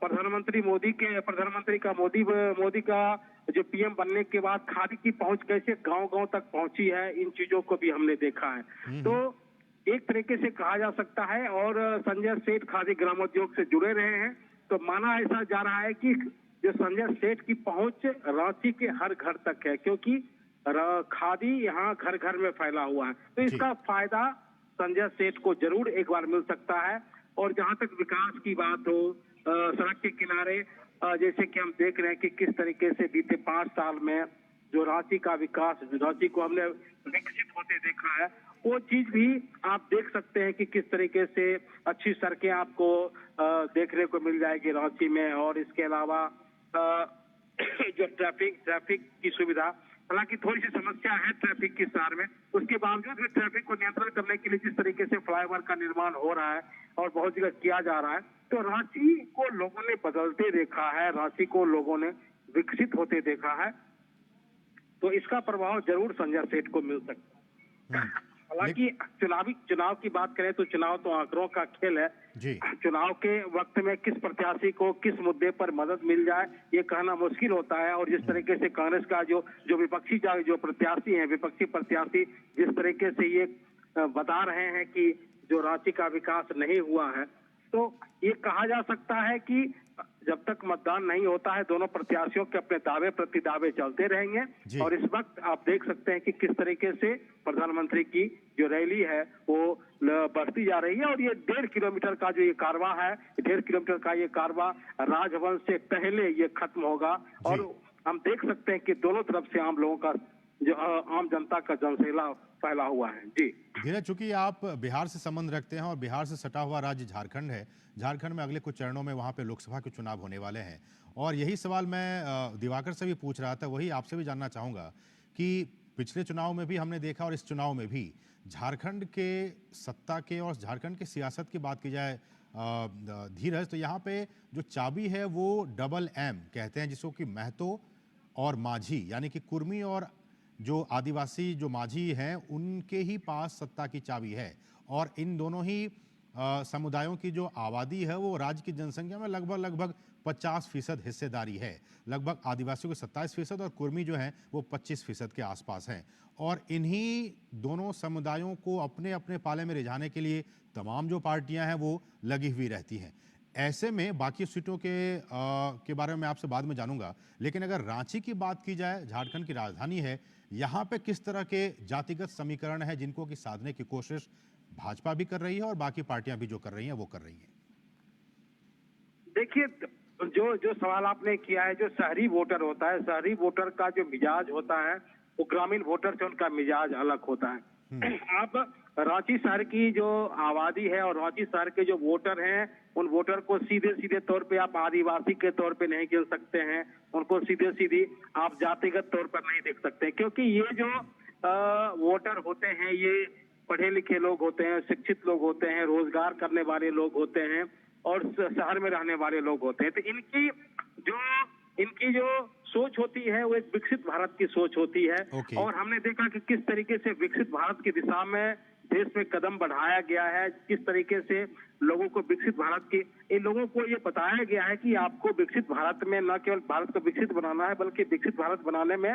प्रधानमंत्री का जो पीएम बनने के बाद खादी की पहुंच कैसे गांव-गांव तक पहुंची है, इन चीजों को भी हमने देखा है। तो एक तरीके से कहा जा सकता है, और संजय सेठ खादी ग्रामोद्योग से जुड़े रहे हैं, तो माना ऐसा जा रहा है कि जो संजय सेठ की पहुंच रांची के हर घर तक है, क्योंकि खादी यहाँ घर घर में फैला हुआ है। तो इसका फायदा संजय सेठ को जरूर एक बार मिल सकता है। और जहां तक विकास की बात हो, सड़क के किनारे जैसे कि हम देख रहे हैं कि किस तरीके से बीते 5 साल में जो रांची का विकास, रांची को हमने विकसित होते देखा है, वो चीज भी आप देख सकते हैं कि किस तरीके से अच्छी सड़कें आपको देखने को मिल जाएगी रांची में। और इसके अलावा जो ट्रैफिक की सुविधा, हालांकि थोड़ी सी समस्या है ट्रैफिक की शहर में, उसके बावजूद भी ट्रैफिक को नियंत्रण करने के लिए जिस तरीके से फ्लाईओवर का निर्माण हो रहा है और बहुत जगह किया जा रहा है, तो रांची को लोगों ने बदलते देखा है, रांची को लोगों ने विकसित होते देखा है। तो इसका प्रभाव जरूर संजय सेठ को मिल सकता है। हालांकि चुनाव की बात करें तो चुनाव तो आंकड़ों का खेल है जी। चुनाव के वक्त में किस प्रत्याशी को किस मुद्दे पर मदद मिल जाए ये कहना मुश्किल होता है। और जिस तरीके से कांग्रेस का जो विपक्षी जो प्रत्याशी हैं, विपक्षी प्रत्याशी जिस तरीके से ये बता रहे हैं कि जो रांची का विकास नहीं हुआ है, तो ये कहा जा सकता है कि जब तक मतदान नहीं होता है दोनों प्रत्याशियों के अपने दावे प्रति दावे चलते रहेंगे। और इस वक्त आप देख सकते हैं कि किस तरीके से प्रधानमंत्री की जो रैली है वो बढ़ती जा रही है। और ये 1.5 किलोमीटर का जो ये कारवां है, 1.5 किलोमीटर का ये कारवां राजभवन से पहले ये खत्म होगा। और हम देख सकते हैं कि दोनों तरफ से आम लोगों का जो आम जनता का जनसैलाब फैला हुआ है। जी धीरज, चूंकि आप बिहार से संबंध रखते हैं और बिहार से सटा हुआ राज्य झारखंड है, झारखंड में अगले कुछ चरणों में वहां पे लोकसभा के चुनाव होने वाले हैं, और यही सवाल मैं दिवाकर से भी पूछ रहा था, वही आपसे भी जानना चाहूंगा कि पिछले चुनाव में भी हमने देखा और इस चुनाव में भी झारखंड के सत्ता के और झारखंड की सियासत की बात की जाए धीरज, तो यहाँ पे जो चाबी है वो डबल एम कहते हैं, जिसको कि महतो और माझी, यानी कि कुर्मी और जो आदिवासी जो माझी हैं उनके ही पास सत्ता की चाबी है। और इन दोनों ही समुदायों की जो आबादी है वो राज्य की जनसंख्या में लगभग 50% हिस्सेदारी है। लगभग आदिवासियों के 27% और कुर्मी जो हैं वो 25% के आसपास हैं। और इन्हीं दोनों समुदायों को अपने अपने पाले में रिझाने के लिए तमाम जो पार्टियां हैं वो लगी हुई रहती हैं। ऐसे में बाकी सीटों के बारे में आपसे बाद में जानूंगा, लेकिन अगर रांची की बात की जाए, झारखंड की राजधानी है, यहाँ पे किस तरह के जातिगत समीकरण है जिनको कि साधने की कोशिश भाजपा भी कर रही है और बाकी पार्टियां भी जो कर रही हैं वो कर रही हैं? देखिए, जो सवाल आपने किया है, जो शहरी वोटर होता है, शहरी वोटर का जो मिजाज होता है वो ग्रामीण वोटर से उनका मिजाज अलग होता है। आप रांची शहर की जो आबादी है और रांची शहर के जो वोटर हैं, उन वोटर को सीधे तौर पे आप आदिवासी के तौर पे नहीं गिन सकते हैं, उनको सीधी आप जातिगत तौर पर नहीं देख सकते, क्योंकि ये जो वोटर होते हैं ये पढ़े लिखे लोग होते हैं, शिक्षित लोग होते हैं, रोजगार करने वाले लोग होते हैं और शहर में रहने वाले लोग होते हैं। तो इनकी जो सोच होती है वो एक विकसित भारत की सोच होती है। और हमने देखा कि किस तरीके से विकसित भारत की दिशा में देश में कदम बढ़ाया गया है, किस तरीके से लोगों को विकसित भारत की, इन लोगों को ये बताया गया है कि आपको विकसित भारत में न केवल भारत को विकसित बनाना है बल्कि विकसित भारत बनाने में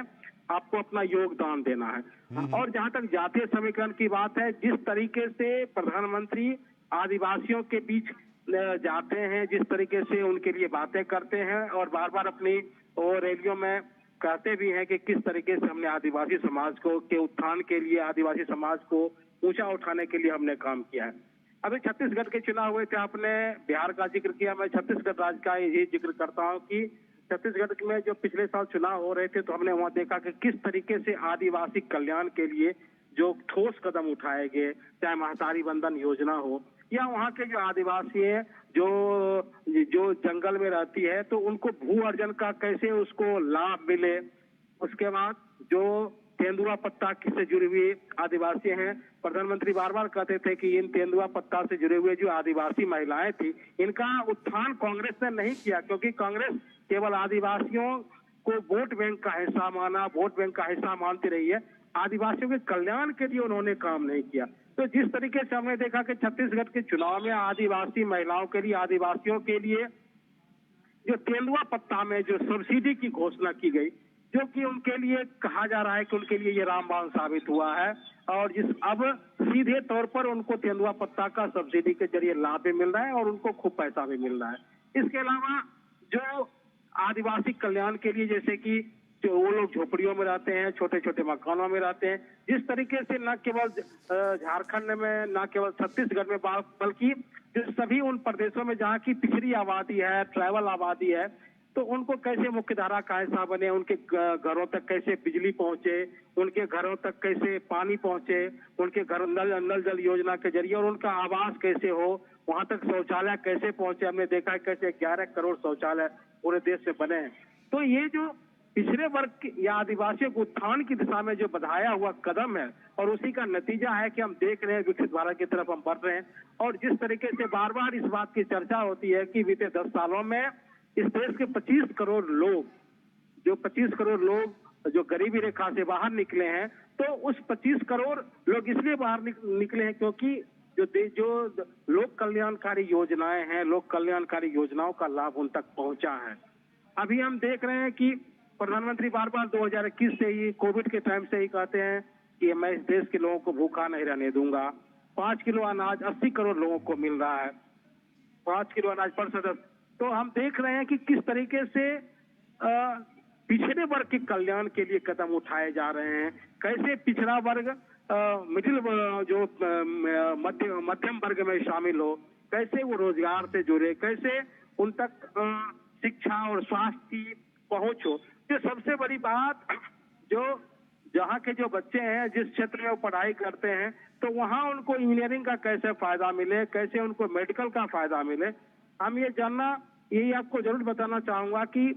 आपको अपना योगदान देना है। और जहां तक जातीय समीकरण की बात है, जिस तरीके से प्रधानमंत्री आदिवासियों के बीच जाते हैं, जिस तरीके से उनके लिए बातें करते हैं और बार बार अपनी रैलियों में कहते भी हैं कि किस तरीके से हमने आदिवासी समाज को के उत्थान के लिए, आदिवासी समाज को ऊंचा उठाने के लिए हमने काम किया है। अभी छत्तीसगढ़ के चुनाव हुए थे, आपने बिहार का जिक्र किया, मैं छत्तीसगढ़ राज्य का ये जिक्र करता हूँ कि छत्तीसगढ़ में जो पिछले साल चुनाव हो रहे थे तो हमने वहाँ देखा कि किस तरीके से आदिवासी कल्याण के लिए जो ठोस कदम उठाए गए, चाहे महतारी वंदन योजना हो या वहाँ के जो आदिवासी है जो जंगल में रहती है तो उनको भू अर्जन का कैसे उसको लाभ मिले। उसके बाद जो तेंदुआ पत्ता से जुड़े हुए आदिवासी हैं, प्रधानमंत्री बार बार कहते थे कि इन तेंदुआ पत्ता से जुड़े हुए जो आदिवासी महिलाएं थी इनका उत्थान कांग्रेस ने नहीं किया, क्योंकि कांग्रेस केवल आदिवासियों को वोट बैंक का हिस्सा माना, वोट बैंक का हिस्सा मानती रही है, आदिवासियों के कल्याण के लिए उन्होंने काम नहीं किया। तो जिस तरीके से हमने देखा कि छत्तीसगढ़ के चुनाव में आदिवासी महिलाओं के लिए, आदिवासियों के लिए जो तेंदुआ पत्ता में जो सब्सिडी की घोषणा की गई, जो कि उनके लिए कहा जा रहा है कि उनके लिए ये रामबाण साबित हुआ है, और जिस अब सीधे तौर पर उनको तेंदुआ पत्ता का सब्सिडी के जरिए लाभ भी मिल रहा है और उनको खूब पैसा भी मिल रहा है। इसके अलावा जो आदिवासी कल्याण के लिए, जैसे कि जो वो लोग झोपड़ियों में रहते हैं, छोटे छोटे मकानों में रहते हैं, जिस तरीके से न केवल झारखंड में, न केवल छत्तीसगढ़ में, बल्कि सभी उन प्रदेशों में जहाँ की पिछड़ी आबादी है, ट्राइबल आबादी है, तो उनको कैसे मुख्यधारा का हिस्सा बने, उनके घरों तक कैसे बिजली पहुंचे, उनके घरों तक कैसे पानी पहुंचे, उनके घर नल जल योजना के जरिए, और उनका आवास कैसे हो, वहां तक शौचालय कैसे पहुंचे। हमने देखा है कैसे 11 करोड़ शौचालय पूरे देश में बने हैं। तो ये जो पिछड़े वर्ग या आदिवासियों को उत्थान की दिशा में जो बढ़ाया हुआ कदम है, और उसी का नतीजा है कि हम देख रहे हैं विकसित भारत की तरफ हम बढ़ रहे हैं। और जिस तरीके से बार बार इस बात की चर्चा होती है कि बीते 10 सालों में इस देश के 25 करोड़ लोग जो गरीबी रेखा से बाहर निकले हैं, तो उस 25 करोड़ लोग इसलिए बाहर निकले हैं क्योंकि जो लोक कल्याणकारी योजनाएं हैं, लोक कल्याणकारी योजनाओं का लाभ उन तक पहुंचा है। अभी हम देख रहे हैं कि प्रधानमंत्री बार बार 2021 से ही, कोविड के टाइम से ही कहते हैं कि मैं इस देश के लोगों को भूखा नहीं रहने दूंगा। 5 किलो अनाज 80 करोड़ लोगों को मिल रहा है, 5 किलो अनाज पर सदस्य। तो हम देख रहे हैं कि किस तरीके से पिछड़े वर्ग के कल्याण के लिए कदम उठाए जा रहे हैं, कैसे पिछड़ा वर्ग मिडिल जो मध्यम वर्ग में शामिल हो, कैसे वो रोजगार से जुड़े, कैसे उन तक शिक्षा और स्वास्थ्य की पहुंच हो। ये सबसे बड़ी बात, जो जहाँ के जो बच्चे हैं, जिस क्षेत्र में वो पढ़ाई करते हैं, तो वहाँ उनको इंजीनियरिंग का कैसे फायदा मिले, कैसे उनको मेडिकल का फायदा मिले। हम ये जानना, यही आपको जरूर बताना चाहूंगा कि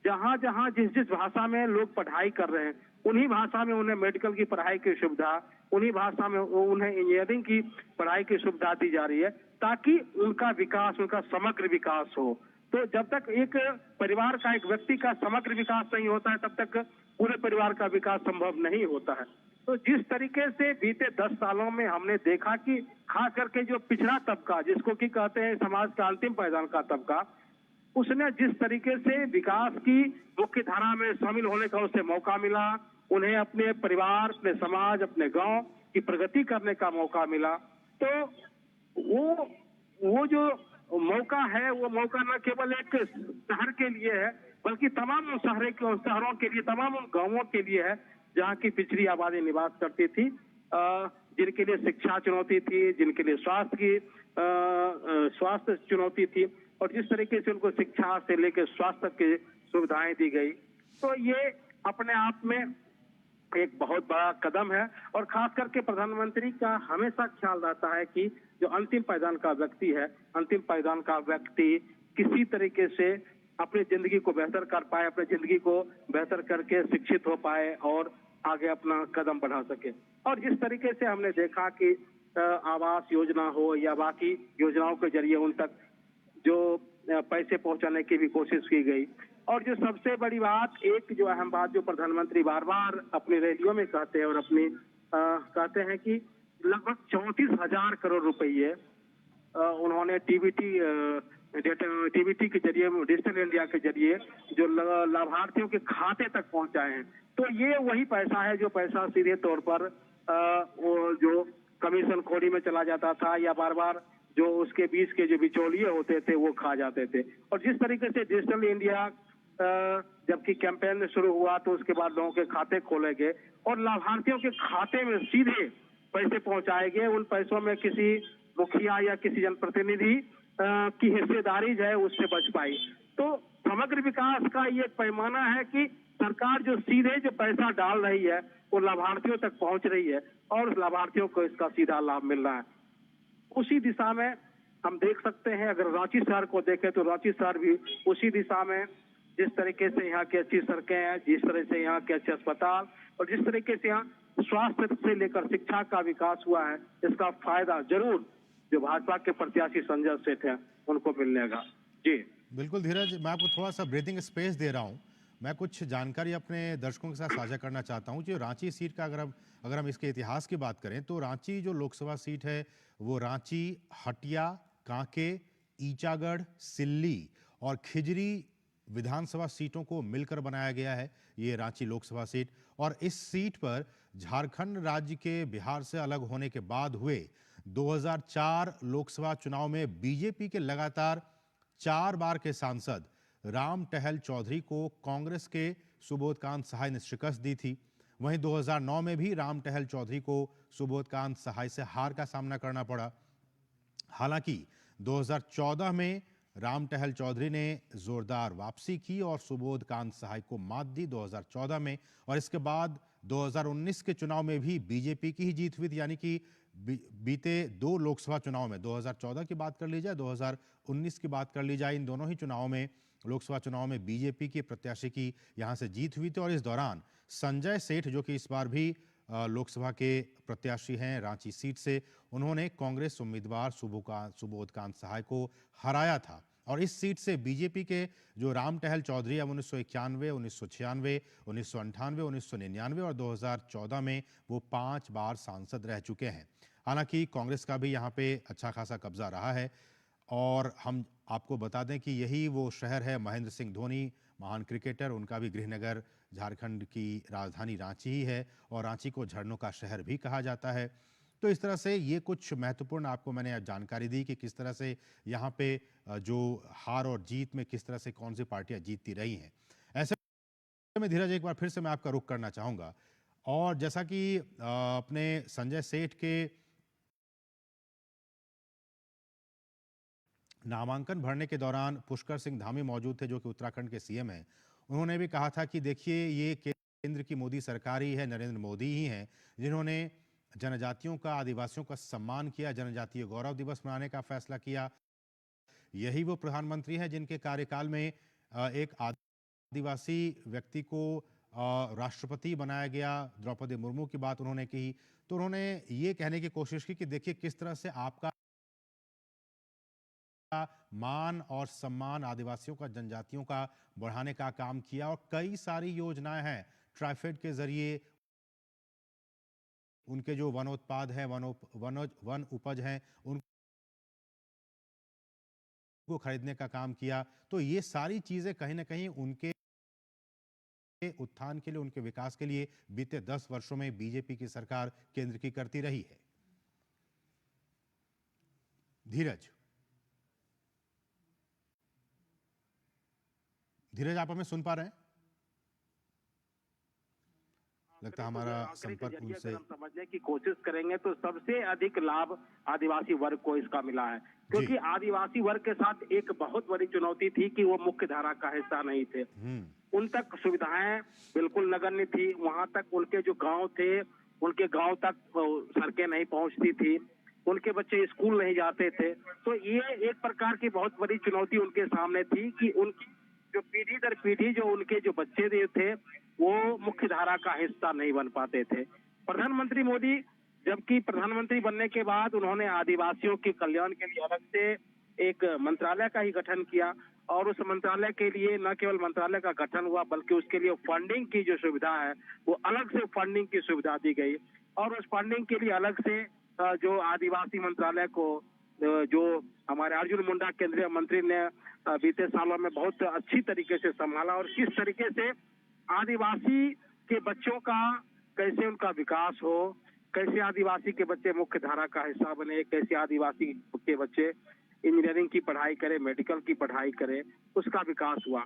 जहाँ जहाँ जिस भाषा में लोग पढ़ाई कर रहे हैं, उन्हीं भाषा में उन्हें मेडिकल की पढ़ाई की सुविधा, उन्हीं भाषा में उन्हें इंजीनियरिंग की पढ़ाई की सुविधा दी जा रही है, ताकि उनका विकास, उनका समग्र विकास हो। तो जब तक एक परिवार का, एक व्यक्ति का समग्र विकास नहीं होता है, तब तक पूरे परिवार का विकास संभव नहीं होता है। तो जिस तरीके से बीते 10 सालों में हमने देखा कि खास करके जो पिछड़ा तबका, जिसको कि कहते हैं समाज का अंतिम पायदान का तबका, उसने जिस तरीके से विकास की मुख्य धारा में शामिल होने का उसे मौका मिला, उन्हें अपने परिवार, अपने समाज, अपने गांव की प्रगति करने का मौका मिला, तो वो जो मौका है, वो मौका न केवल एक शहर के लिए है, बल्कि तमाम शहरों के लिए, तमाम उन गांवों के लिए है जहाँ की पिछड़ी आबादी निवास करती थी, जिनके लिए शिक्षा चुनौती थी, जिनके लिए स्वास्थ्य चुनौती थी, और जिस तरीके से उनको शिक्षा से लेकर स्वास्थ्य की सुविधाएं दी गई। तो ये अपने आप में एक बहुत बड़ा कदम है। और खास करके प्रधानमंत्री का हमेशा ख्याल रहता है कि जो अंतिम पायदान का व्यक्ति है, अंतिम पायदान का व्यक्ति किसी तरीके से अपनी जिंदगी को बेहतर कर पाए, अपनी जिंदगी को बेहतर करके शिक्षित हो पाए और आगे अपना कदम बढ़ा सके। और जिस तरीके से हमने देखा कि आवास योजना हो या बाकी योजनाओं के जरिए उन तक जो पैसे पहुंचाने की भी कोशिश की गई। और जो सबसे बड़ी बात, एक जो अहम बात जो प्रधानमंत्री बार बार अपनी रैलियों में कहते हैं और अपनी कहते हैं कि लगभग 34,000 करोड़ रुपये उन्होंने टीबीटी के जरिए, डिजिटल इंडिया के जरिए जो लाभार्थियों के खाते तक पहुंचाए हैं। तो ये वही पैसा है जो पैसा सीधे तौर पर वो जो कमीशन खोरी में चला जाता था, या बार बार जो उसके बीच के जो बिचौलिए होते थे वो खा जाते थे। और जिस तरीके से डिजिटल इंडिया जबकि कैंपेन शुरू हुआ, तो उसके बाद लोगों के खाते खोले गए और लाभार्थियों के खाते में सीधे पैसे पहुंचाए गए। उन पैसों में किसी मुखिया या किसी जनप्रतिनिधि की हिस्सेदारी जो है उससे बच पाई। तो समग्र विकास का ये पैमाना है कि सरकार जो सीधे जो पैसा डाल रही है वो लाभार्थियों तक पहुंच रही है और लाभार्थियों को इसका सीधा लाभ मिल रहा है। उसी दिशा में हम देख सकते हैं, अगर रांची शहर को देखें तो रांची शहर भी उसी दिशा में, जिस तरीके से यहाँ की अच्छी सड़कें हैं, जिस तरह से यहाँ के अच्छे अस्पताल और जिस तरीके से यहाँ स्वास्थ्य से लेकर शिक्षा का विकास हुआ है, इसका फायदा जरूर जो भाजपा के प्रत्याशी संजय सेठ हैं उनको मिलने का। जी बिल्कुल धीरज, मैं आपको थोड़ा सा ब्रीथिंग स्पेस दे रहा हूँ। मैं कुछ जानकारी अपने दर्शकों के साथ साझा करना चाहता हूँ। जो रांची सीट का अगर हम इसके इतिहास की बात करें तो रांची जो लोकसभा सीट है वो रांची, हटिया, कांके, ईचागढ़, सिल्ली और खिजरी विधानसभा सीटों को मिलकर बनाया गया है, ये रांची लोकसभा सीट। और इस सीट पर झारखंड राज्य के बिहार से अलग होने के बाद हुए 2004 लोकसभा चुनाव में बीजेपी के लगातार 4 बार के सांसद राम टहल चौधरी को कांग्रेस के सुबोधकांत सहाय ने शिकस्त दी थी। वहीं 2009 में भी राम टहल चौधरी को सुबोधकांत सहाय से हार का सामना करना पड़ा। हालांकि 2014 में राम टहल चौधरी ने जोरदार वापसी की और सुबोधकांत सहाय को मात दी 2014 में। और इसके बाद 2019 के चुनाव में भी बीजेपी की ही जीत हुई थी, यानी कि बीते 2 लोकसभा चुनाव में, 2014 की बात कर ली जाए, 2019 की बात कर ली जाए, इन दोनों ही चुनावों में, लोकसभा चुनाव में बीजेपी के प्रत्याशी की यहां से जीत हुई थी। और इस दौरान संजय सेठ, जो कि इस बार भी लोकसभा के प्रत्याशी हैं रांची सीट से, उन्होंने कांग्रेस उम्मीदवार सुबोधकांत सहाय को हराया था। और इस सीट से बीजेपी के जो राम टहल चौधरी अब 1991, 1996, 1998, 1999 और 2014 में वो 5 बार सांसद रह चुके हैं। हालांकि कांग्रेस का भी यहाँ पे अच्छा खासा कब्जा रहा है। और हम आपको बता दें कि यही वो शहर है, महेंद्र सिंह धोनी, महान क्रिकेटर, उनका भी गृहनगर झारखंड की राजधानी रांची ही है और रांची को झरनों का शहर भी कहा जाता है। तो इस तरह से ये कुछ महत्वपूर्ण आपको मैंने जानकारी दी कि किस तरह से यहाँ पे जो हार और जीत में किस तरह से कौन सी पार्टियां जीतती रही हैं। ऐसे में धीरज, एक बार फिर से मैं आपका रुख करना चाहूंगा। और जैसा कि अपने संजय सेठ के नामांकन भरने के दौरान पुष्कर सिंह धामी मौजूद थे, जो कि उत्तराखंड के सीएम हैं, उन्होंने भी कहा था कि देखिए, ये केंद्र की मोदी सरकार ही है, नरेंद्र मोदी ही हैं जिन्होंने जनजातियों का, आदिवासियों का सम्मान किया, जनजातीय गौरव दिवस मनाने का फैसला किया। यही वो प्रधानमंत्री हैं जिनके कार्यकाल में एक आदिवासी व्यक्ति को राष्ट्रपति बनाया गया। द्रौपदी मुर्मू की बात उन्होंने की, तो उन्होंने ये कहने की कोशिश की कि देखिए किस तरह से आपका मान और सम्मान आदिवासियों का, जनजातियों का बढ़ाने का काम किया। और कई सारी योजनाएं हैं ट्राइफेड के जरिए, उनके जो वनोत्पाद हैं, वन उपज हैं, उनको खरीदने का काम किया। तो ये सारी चीजें कहीं ना कहीं उनके उत्थान के लिए, उनके विकास के लिए बीते 10 वर्षों में बीजेपी की सरकार केंद्र की करती रही है। धीरज, आप हमें सुन पा रहे हैं? लगता है हमारा संपर्क उनसे, हम समझने की कोशिश करेंगे तो सबसे अधिक लाभ आदिवासी वर्ग को इसका मिला है, क्योंकि आदिवासी वर्ग के साथ एक बहुत बड़ी चुनौती थी कि वो मुख्य धारा का हिस्सा नहीं थे। उन तक सुविधाएं बिल्कुल नगण्य थी। वहां तक उनके जो गांव थे, उनके गांव तक सड़कें नहीं पहुंचती थी, उनके बच्चे स्कूल नहीं जाते थे। तो ये एक प्रकार की बहुत बड़ी चुनौती उनके सामने थी कि उनकी जो पीढ़ी दर पीढ़ी जो उनके जो बच्चे थे वो मुख्य धारा का हिस्सा नहीं बन पाते थे। प्रधानमंत्री मोदी जबकि प्रधानमंत्री बनने के बाद उन्होंने आदिवासियों के कल्याण के लिए अलग से एक मंत्रालय का ही गठन किया और उस मंत्रालय के लिए न केवल मंत्रालय का गठन हुआ बल्कि उसके लिए फंडिंग की जो सुविधा है वो अलग से फंडिंग की सुविधा दी गई। और उस फंडिंग के लिए अलग से जो आदिवासी मंत्रालय को जो हमारे अर्जुन मुंडा केंद्रीय मंत्री ने बीते सालों में बहुत अच्छी तरीके से संभाला और किस तरीके से आदिवासी के बच्चों का कैसे उनका विकास हो, कैसे आदिवासी के बच्चे मुख्य धारा का हिस्सा बने, कैसे आदिवासी के बच्चे इंजीनियरिंग की पढ़ाई करें, मेडिकल की पढ़ाई करें, उसका विकास हुआ।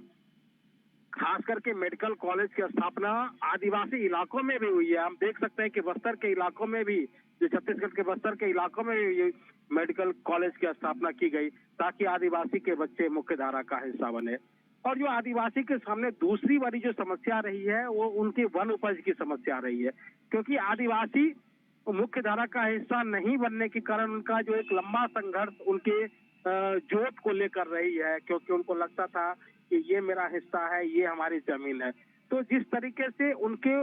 खास करके मेडिकल कॉलेज की स्थापना आदिवासी इलाकों में भी हुई है। हम देख सकते हैं कि बस्तर के इलाकों में भी, जो छत्तीसगढ़ के बस्तर के इलाकों में भी मेडिकल कॉलेज की स्थापना की गई ताकि आदिवासी के बच्चे मुख्य धारा का हिस्सा बने। और जो आदिवासी के सामने दूसरी बड़ी जो समस्या रही है वो उनके वन उपज की समस्या रही है, क्योंकि आदिवासी मुख्य धारा का हिस्सा नहीं बनने के कारण उनका जो एक लंबा संघर्ष उनके जोत को लेकर रही है, क्योंकि उनको लगता था कि ये मेरा हिस्सा है, ये हमारी जमीन है। तो जिस तरीके से उनके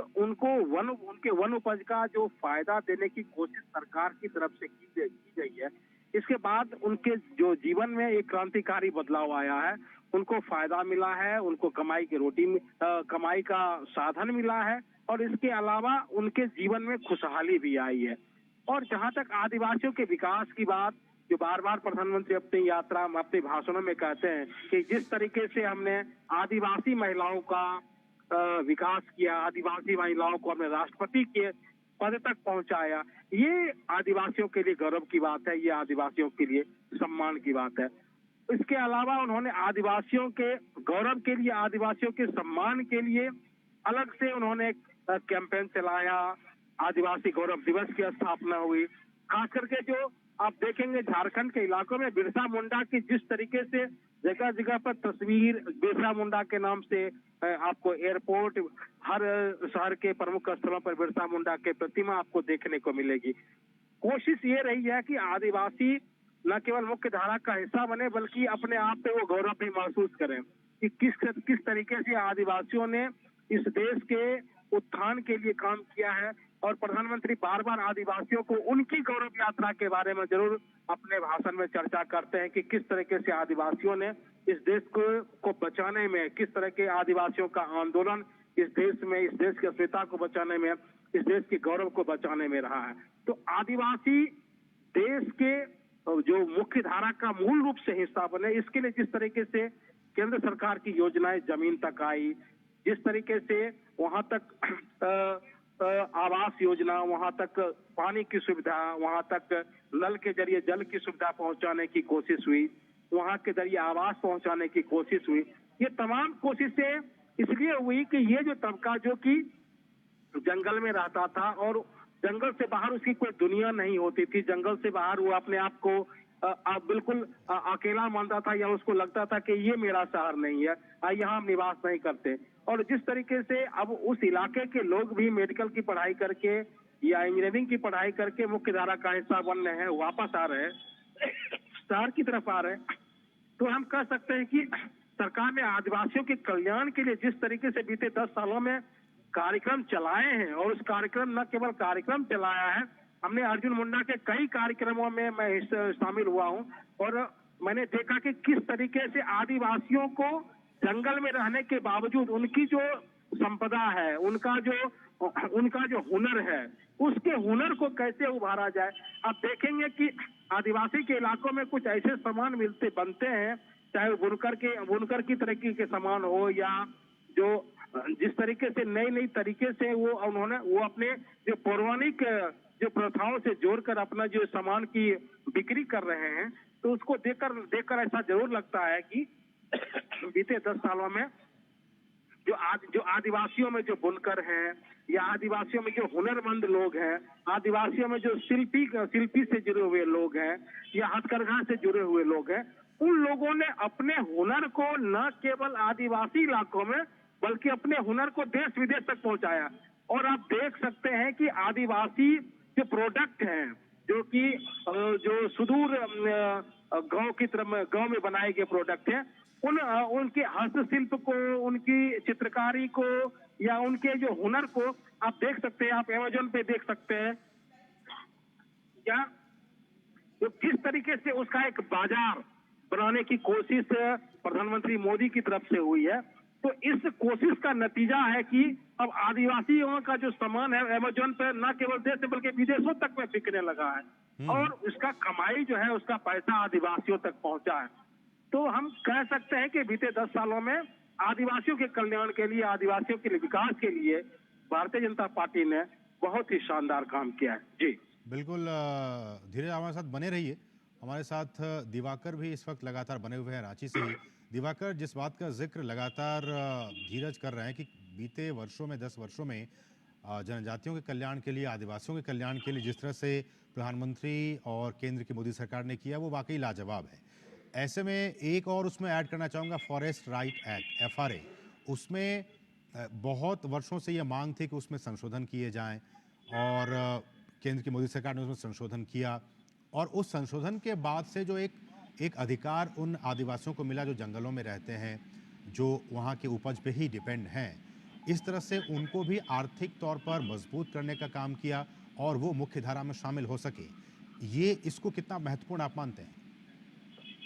वन उपज का जो फायदा देने की कोशिश सरकार की तरफ से की गई है, इसके बाद उनके जो जीवन में एक क्रांतिकारी बदलाव आया है, उनको फायदा मिला है, उनको कमाई का साधन मिला है और इसके अलावा उनके जीवन में खुशहाली भी आई है। और जहां तक आदिवासियों के विकास की बात, जो बार बार प्रधानमंत्री अपनी यात्रा अपने भाषणों में कहते हैं कि जिस तरीके से हमने आदिवासी महिलाओं का विकास किया, आदिवासी महिलाओं को हमने राष्ट्रपति के पद तक पहुंचाया, ये आदिवासियों के लिए गौरव की बात है, ये आदिवासियों के लिए सम्मान की बात है। इसके अलावा उन्होंने आदिवासियों के गौरव के लिए, आदिवासियों के सम्मान के लिए अलग से उन्होंने एक कैंपेन चलाया। आदिवासी गौरव दिवस की स्थापना हुई। खास करके जो आप देखेंगे झारखंड के इलाकों में बिरसा मुंडा की जिस तरीके से जगह जगह पर तस्वीर बिरसा मुंडा के नाम से आपको एयरपोर्ट, हर शहर के प्रमुख स्थलों पर बिरसा मुंडा के प्रतिमा आपको देखने को मिलेगी। कोशिश ये रही है कि आदिवासी न केवल मुख्य धारा का हिस्सा बने बल्कि अपने आप पे वो गौरव भी महसूस करें कि किस तरीके से आदिवासियों ने इस देश के उत्थान के लिए काम किया है। और प्रधानमंत्री बार बार आदिवासियों को उनकी गौरव यात्रा के बारे में जरूर अपने भाषण में चर्चा करते हैं कि किस तरीके से आदिवासियों ने इस देश को बचाने में, किस तरह के आदिवासियों का आंदोलन इस देश में, इस देश की अस्मिता को बचाने में, इस देश के गौरव को बचाने में रहा है। तो आदिवासी देश के जो मुख्य धारा का मूल रूप से हिस्सा बने, इसके लिए जिस तरीके से केंद्र सरकार की योजनाएं जमीन तक आई, जिस तरीके से वहां तक आवास योजना, वहां तक पानी की सुविधा, वहां तक नल के जरिए जल की सुविधा पहुंचाने की कोशिश हुई, वहां के जरिए आवास पहुंचाने की कोशिश हुई। ये तमाम कोशिशें इसलिए हुई कि ये जो तबका जो कि जंगल में रहता था और जंगल से बाहर उसकी कोई दुनिया नहीं होती थी, जंगल से बाहर वो अपने आप को बिल्कुल अकेला मानता था या उसको लगता था कि ये मेरा शहर नहीं है, यहाँ हम निवास नहीं करते। और जिस तरीके से अब उस इलाके के लोग भी मेडिकल की पढ़ाई करके या इंजीनियरिंग की पढ़ाई करके मुख्य धारा का हिस्सा बन रहे हैं, वापस आ रहे हैं, शहर की तरफ आ रहे हैं, तो हम कह सकते हैं कि सरकार ने आदिवासियों के कल्याण के लिए जिस तरीके से बीते 10 सालों में कार्यक्रम चलाए हैं, और उस कार्यक्रम न केवल कार्यक्रम चलाया है, हमने अर्जुन मुंडा के कई कार्यक्रमों में मैं शामिल हुआ हूं और मैंने देखा कि किस तरीके से आदिवासियों को जंगल में रहने के बावजूद उनकी जो संपदा है, उनका जो हुनर है, उसके हुनर को कैसे उभारा जाए। आप देखेंगे कि आदिवासी के इलाकों में कुछ ऐसे सामान बनते हैं, चाहे बुनकर की तरीके के सामान हो या जो जिस तरीके से नई तरीके से वो अपने जो पौराणिक जो प्रथाओं से जोड़कर अपना जो सामान की बिक्री कर रहे हैं, तो उसको देखकर ऐसा जरूर लगता है कि बीते 10 सालों में जो आदिवासियों में जो बुनकर हैं या आदिवासियों में जो हुनरमंद लोग हैं, आदिवासियों में जो शिल्पी से जुड़े हुए लोग हैं या हथकरघा से जुड़े हुए लोग हैं, उन लोगों ने अपने हुनर को न केवल आदिवासी इलाकों में बल्कि अपने हुनर को देश विदेश तक पहुंचाया। और आप देख सकते हैं कि आदिवासी जो प्रोडक्ट हैं, जो कि जो सुदूर गांव में बनाए गए प्रोडक्ट हैं, उनके हस्तशिल्प को, उनकी चित्रकारी को या उनके जो हुनर को आप देख सकते हैं, आप अमेज़न पे देख सकते हैं क्या, तो किस तरीके से उसका एक बाजार बनाने की कोशिश प्रधानमंत्री मोदी की तरफ से हुई है। तो इस कोशिश का नतीजा है कि अब आदिवासियों का जो सामान है अमेज़न पर न केवल देश में बल्कि विदेशों तक में बिकने लगा है और उसका कमाई जो है, उसका पैसा आदिवासियों तक पहुंचा है। तो हम कह सकते हैं कि बीते 10 सालों में आदिवासियों के कल्याण के लिए, आदिवासियों के लिए विकास के लिए भारतीय जनता पार्टी ने बहुत ही शानदार काम किया है। जी बिल्कुल, धीरज हमारे साथ बने रहिए। हमारे साथ दिवाकर भी इस वक्त लगातार बने हुए हैं रांची से ही। दिवाकर, जिस बात का जिक्र लगातार धीरज कर रहे हैं कि बीते वर्षों में 10 वर्षों में जनजातियों के कल्याण के लिए, आदिवासियों के कल्याण के लिए जिस तरह से प्रधानमंत्री और केंद्र की मोदी सरकार ने किया, वो वाकई लाजवाब है। ऐसे में एक और उसमें ऐड करना चाहूँगा, फॉरेस्ट राइट एक्ट FRA, उसमें बहुत वर्षों से ये मांग थी कि उसमें संशोधन किए जाएं और केंद्र की मोदी सरकार ने उसमें संशोधन किया और उस संशोधन के बाद से जो एक अधिकार उन आदिवासियों को मिला जो जंगलों में रहते हैं, जो वहाँ के उपज पे ही डिपेंड हैं, इस तरह से उनको भी आर्थिक तौर पर मजबूत करने का काम किया और वो मुख्य धारा में शामिल हो सके। ये इसको कितना महत्वपूर्ण आप मानते हैं?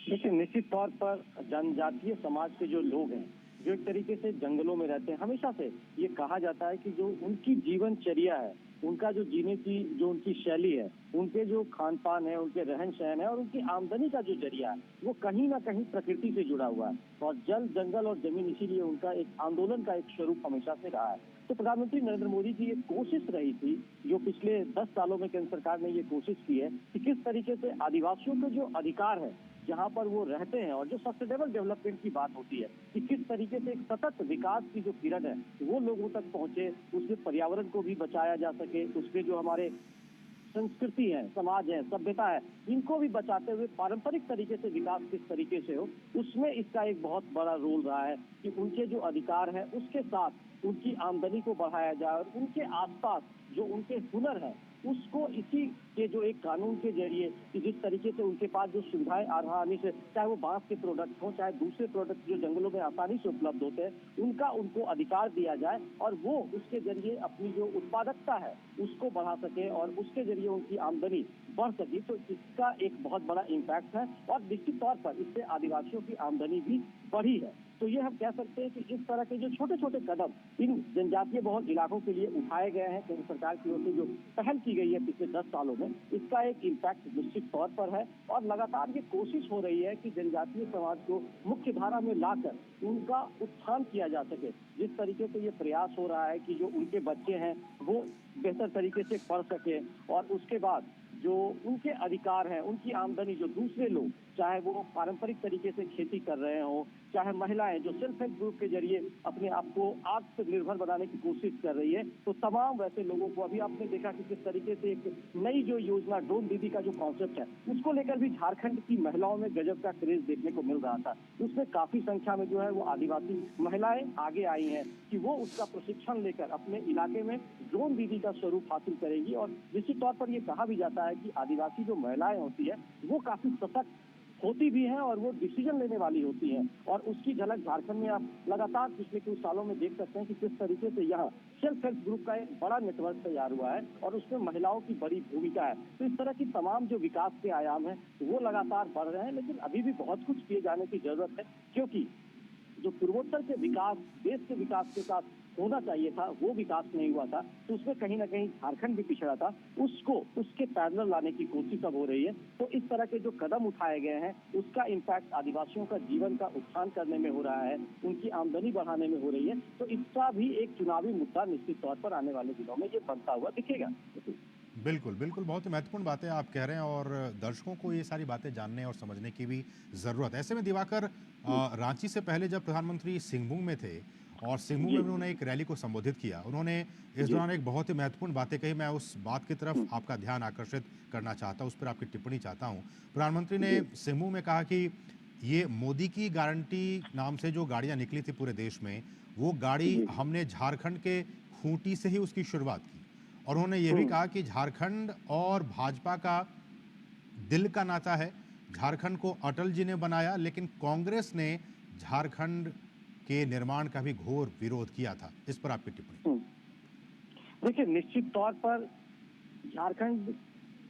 देखिए, निश्चित तौर पर जनजातीय समाज के जो लोग हैं जो एक तरीके से जंगलों में रहते हैं, हमेशा से ये कहा जाता है कि जो उनकी जीवनचर्या है, उनका जो जीने की जो उनकी शैली है, उनके जो खान पान है, उनके रहन सहन है और उनकी आमदनी का जो जरिया है, वो कहीं ना कहीं प्रकृति से जुड़ा हुआ है। और जल, जंगल और जमीन इसीलिए उनका एक आंदोलन का एक स्वरूप हमेशा से रहा है। तो प्रधानमंत्री नरेंद्र मोदी की ये कोशिश रही थी, जो पिछले 10 सालों में केंद्र सरकार ने ये कोशिश की है कि किस तरीके से आदिवासियों के जो अधिकार है, जहां पर वो रहते हैं, और जो सस्टेनेबल डेवलपमेंट की बात होती है कि किस तरीके से एक सतत विकास की जो किरण है वो लोगों तक पहुंचे, उसके पर्यावरण को भी बचाया जा सके, उसके जो हमारे संस्कृति है, समाज है, सभ्यता है, इनको भी बचाते हुए पारंपरिक तरीके से विकास किस तरीके से हो, उसमें इसका एक बहुत बड़ा रोल रहा है कि उनके जो अधिकार है उसके साथ उनकी आमदनी को बढ़ाया जाए और उनके आसपास जो उनके हुनर है उसको इसी के जो एक कानून के जरिए कि जिस तरीके से उनके पास जो सुविधाएं आसानी से, चाहे वो बांस के प्रोडक्ट हो, चाहे दूसरे प्रोडक्ट जो जंगलों में आसानी से उपलब्ध होते हैं, उनका उनको अधिकार दिया जाए और वो उसके जरिए अपनी जो उत्पादकता है उसको बढ़ा सके और उसके जरिए उनकी आमदनी बढ़ सके। तो इसका एक बहुत बड़ा इम्पैक्ट है और निश्चित तौर पर इससे आदिवासियों की आमदनी भी बढ़ी है। तो ये हम कह सकते हैं कि इस तरह के जो छोटे छोटे कदम इन जनजातीय बहुल इलाकों के लिए उठाए गए हैं केंद्र सरकार की ओर से, जो पहल की गई है पिछले 10 सालों में, इसका एक इम्पैक्ट निश्चित तौर पर है। और लगातार ये कोशिश हो रही है कि जनजातीय समाज को मुख्य धारा में लाकर उनका उत्थान किया जा सके। जिस तरीके से ये प्रयास हो रहा है कि जो उनके बच्चे हैं वो बेहतर तरीके से पढ़ सके और उसके बाद जो उनके अधिकार हैं, उनकी आमदनी, जो दूसरे लोग चाहे वो पारंपरिक तरीके से खेती कर रहे हो, चाहे महिलाएं जो सेल्फ हेल्प ग्रुप के जरिए अपने आप को आत्मनिर्भर बनाने की कोशिश कर रही है, तो तमाम वैसे लोगों को अभी आपने देखा कि किस तरीके से एक नई जो योजना ड्रोन दीदी का जो कॉन्सेप्ट है उसको लेकर भी झारखंड की महिलाओं में गजब का क्रेज देखने को मिल रहा था। उसमें काफी संख्या में जो है वो आदिवासी महिलाएं आगे आई हैं कि वो उसका प्रशिक्षण लेकर अपने इलाके में ड्रोन दीदी का स्वरूप हासिल करेगी। और निश्चित तौर पर ये कहा भी जाता है कि आदिवासी जो महिलाएं होती है वो काफी सशक्त होती भी हैं और वो डिसीजन लेने वाली होती हैं, और उसकी झलक झारखंड में आप लगातार पिछले कुछ सालों में देख सकते हैं कि किस तरीके से यहाँ सेल्फ हेल्प ग्रुप का एक बड़ा नेटवर्क तैयार हुआ है और उसमें महिलाओं की बड़ी भूमिका है। तो इस तरह की तमाम जो विकास के आयाम हैं वो लगातार बढ़ रहे हैं, लेकिन अभी भी बहुत कुछ किए जाने की जरूरत है, क्योंकि जो पूर्वोत्तर के विकास, देश के विकास के साथ होना चाहिए था वो विकास नहीं हुआ था, तो उसमें कहीं ना कहीं झारखंड भी पिछड़ा था, उसको उसके पैरेलल लाने की कोशिश अब हो रही है। तो इस तरह के जो कदम उठाए गए हैं उसका इम्पैक्ट आदिवासियों का जीवन का उत्थान करने में हो रहा है, उनकी आमदनी बढ़ाने में हो रही है। तो इसका भी एक चुनावी मुद्दा निश्चित तौर पर आने वाले दिनों में ये बनता हुआ दिखेगा। बिल्कुल, बिल्कुल, बहुत ही महत्वपूर्ण बातें आप कह रहे हैं और दर्शकों को ये सारी बातें जानने और समझने की भी ज़रूरत है। ऐसे में दिवाकर, रांची से पहले जब प्रधानमंत्री सिंहभूम में थे और सिंहभूम में उन्होंने एक रैली को संबोधित किया, उन्होंने इस दौरान एक बहुत ही महत्वपूर्ण बातें कही। मैं उस बात की तरफ आपका ध्यान आकर्षित करना चाहता हूँ, उस पर आपकी टिप्पणी चाहता हूँ। प्रधानमंत्री ने सिंहभूम में कहा कि ये मोदी की गारंटी नाम से जो गाड़ियाँ निकली थी पूरे देश में, वो गाड़ी हमने झारखंड के खूंटी से ही उसकी शुरुआत की। और उन्होंने ये भी कहा कि झारखंड और भाजपा का दिल का नाता है। झारखंड को अटल जी ने बनाया, लेकिन कांग्रेस ने झारखंड के निर्माण का भी घोर विरोध किया था। इस पर आपकी टिप्पणी। देखिए, निश्चित तौर पर झारखंड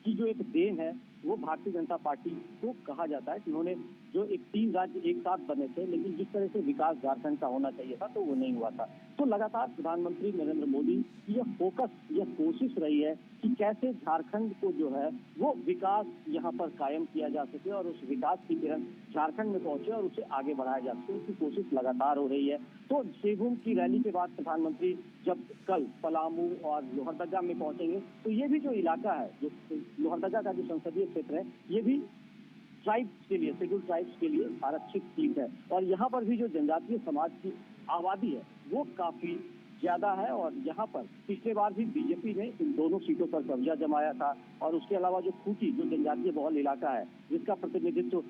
की जो एक देन है वो भारतीय जनता पार्टी को कहा जाता है कि उन्होंने जो एक 3 राज्य एक साथ बने थे, लेकिन जिस तरह से विकास झारखंड का होना चाहिए था तो वो नहीं हुआ था। तो लगातार प्रधानमंत्री नरेंद्र मोदी की यह फोकस, यह कोशिश रही है कि कैसे झारखंड को जो है वो विकास यहाँ पर कायम किया जा सके और उस विकास की किरण झारखंड में पहुंचे और उसे आगे बढ़ाया जा सके। उसकी कोशिश लगातार हो रही है। तो सिंहभूम की रैली के बाद प्रधानमंत्री जब कल पलामू और लोहरदगा में पहुंचेंगे, तो ये भी जो इलाका है, जो लोहरदगा का जो संसदीय क्षेत्र है, ये भी ट्राइब्स के लिए, शेड्यूल ट्राइब्स के लिए आरक्षित सीट है और यहाँ पर भी जो जनजातीय समाज की आबादी है वो काफी ज्यादा है। और यहाँ पर पिछले बार भी बीजेपी ने इन दोनों सीटों पर कब्जा जमाया था। और उसके अलावा जो खूंटी, जो जनजातीय बहुल इलाका है, जिसका प्रतिनिधित्व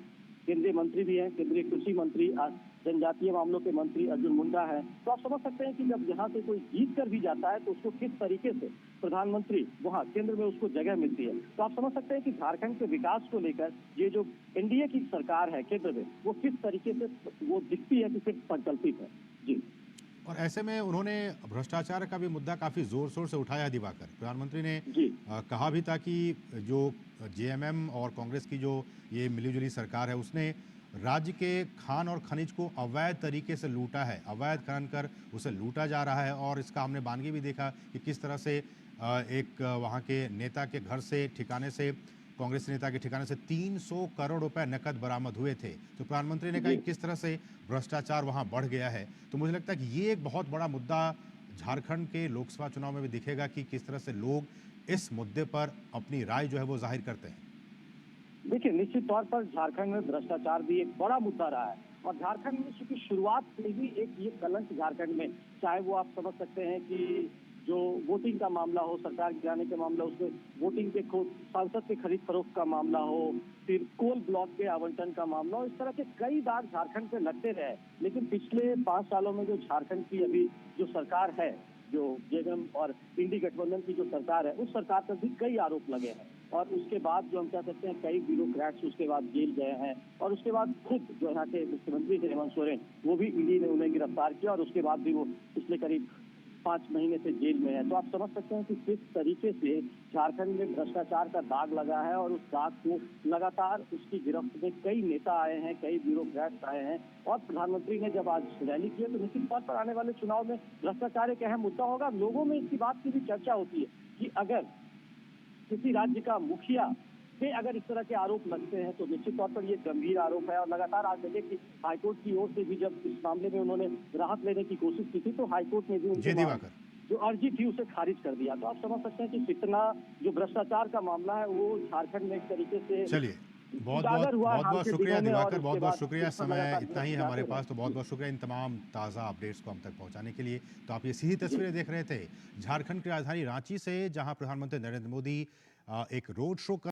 केंद्रीय मंत्री भी है, केंद्रीय कृषि मंत्री, जनजातीय मामलों के मंत्री अर्जुन मुंडा है, तो आप समझ सकते हैं कि जब यहाँ से कोई जीत कर भी जाता है तो उसको किस तरीके से प्रधानमंत्री वहाँ केंद्र में उसको जगह मिलती है। तो आप समझ सकते हैं कि झारखंड के विकास को लेकर ये जो एनडीए की सरकार है केंद्र में, वो किस तरीके से वो दिखती है कि किस संकल्पित है। जी। और ऐसे में उन्होंने भ्रष्टाचार का भी मुद्दा काफी जोर शोर से उठाया। दिवाकर, प्रधानमंत्री ने कहा भी था कि जो जेएमएम और कांग्रेस की जो ये मिलीजुली सरकार है उसने राज्य के खान और खनिज को अवैध तरीके से लूटा है, अवैध खनन कर उसे लूटा जा रहा है। और इसका हमने बानगी भी देखा कि किस तरह से एक वहाँ के नेता के घर से, ठिकाने से, कांग्रेस नेता के ठिकाने से 300 करोड़ रुपए नकद बरामद हुए थे। तो प्रधानमंत्री ने कहा कि किस तरह से भ्रष्टाचार वहाँ बढ़ गया है। तो मुझे लगता है कि ये एक बहुत बड़ा मुद्दा झारखंड के लोकसभा चुनाव में भी दिखेगा कि किस तरह से लोग इस मुद्दे पर अपनी राय जो है वो जाहिर करते हैं। देखिए, निश्चित तौर पर झारखंड में भ्रष्टाचार भी एक बड़ा मुद्दा रहा है और झारखंड में चूंकि शुरुआत से ही एक ये कलंक झारखंड में, चाहे वो आप समझ सकते हैं कि जो वोटिंग का मामला हो, सरकार गिराने का मामला, उसमें वोटिंग के सांसद के खरीद फरोख्त का मामला हो, फिर कोल ब्लॉक के आवंटन का मामला हो, इस तरह के कई दाग झारखंड पे लगते रहे। लेकिन पिछले 5 सालों में जो झारखंड की अभी जो सरकार है, जो जेएमएम और इंडी गठबंधन की जो सरकार है, उस सरकार पर भी कई आरोप लगे हैं और उसके बाद जो हम कह सकते हैं कई ब्यूरोक्रेट्स उसके बाद जेल गए हैं और उसके बाद खुद जो यहाँ के मुख्यमंत्री थे हेमंत सोरेन, वो भी ईडी ने उन्हें गिरफ्तार किया और उसके बाद भी वो पिछले करीब 5 महीने से जेल में है। तो आप समझ सकते हैं कि किस तरीके से झारखंड में भ्रष्टाचार का दाग लगा है और उस दाग को लगातार उसकी गिरफ्त में कई नेता आए हैं, कई ब्यूरोक्रेट्स आए हैं और प्रधानमंत्री ने जब आज रैली की है तो निश्चित तौर पर आने वाले चुनाव में भ्रष्टाचार एक अहम मुद्दा होगा। लोगों में इसकी बात की भी चर्चा होती है कि अगर किसी राज्य का मुखिया पे अगर इस तरह के आरोप लगते हैं तो निश्चित तौर पर ये गंभीर आरोप है और लगातार आज देखें कि हाईकोर्ट की ओर से भी जब इस मामले में उन्होंने राहत लेने की कोशिश की थी तो हाईकोर्ट ने भी उनकी जो अर्जी थी उसे खारिज कर दिया। तो आप समझ सकते हैं कि कितना जो भ्रष्टाचार का मामला है वो झारखंड में एक तरीके से चलिए, बहुत शुक्रिया दिवाकर, बहुत बहुत शुक्रिया। समय इतना ही है हमारे पास, तो बहुत बहुत शुक्रिया इन तमाम ताज़ा अपडेट्स को हम तक पहुंचाने के लिए। तो आप ये सीधी तस्वीरें देख रहे थे झारखंड की राजधानी रांची से, जहां प्रधानमंत्री नरेंद्र मोदी एक रोड शो कर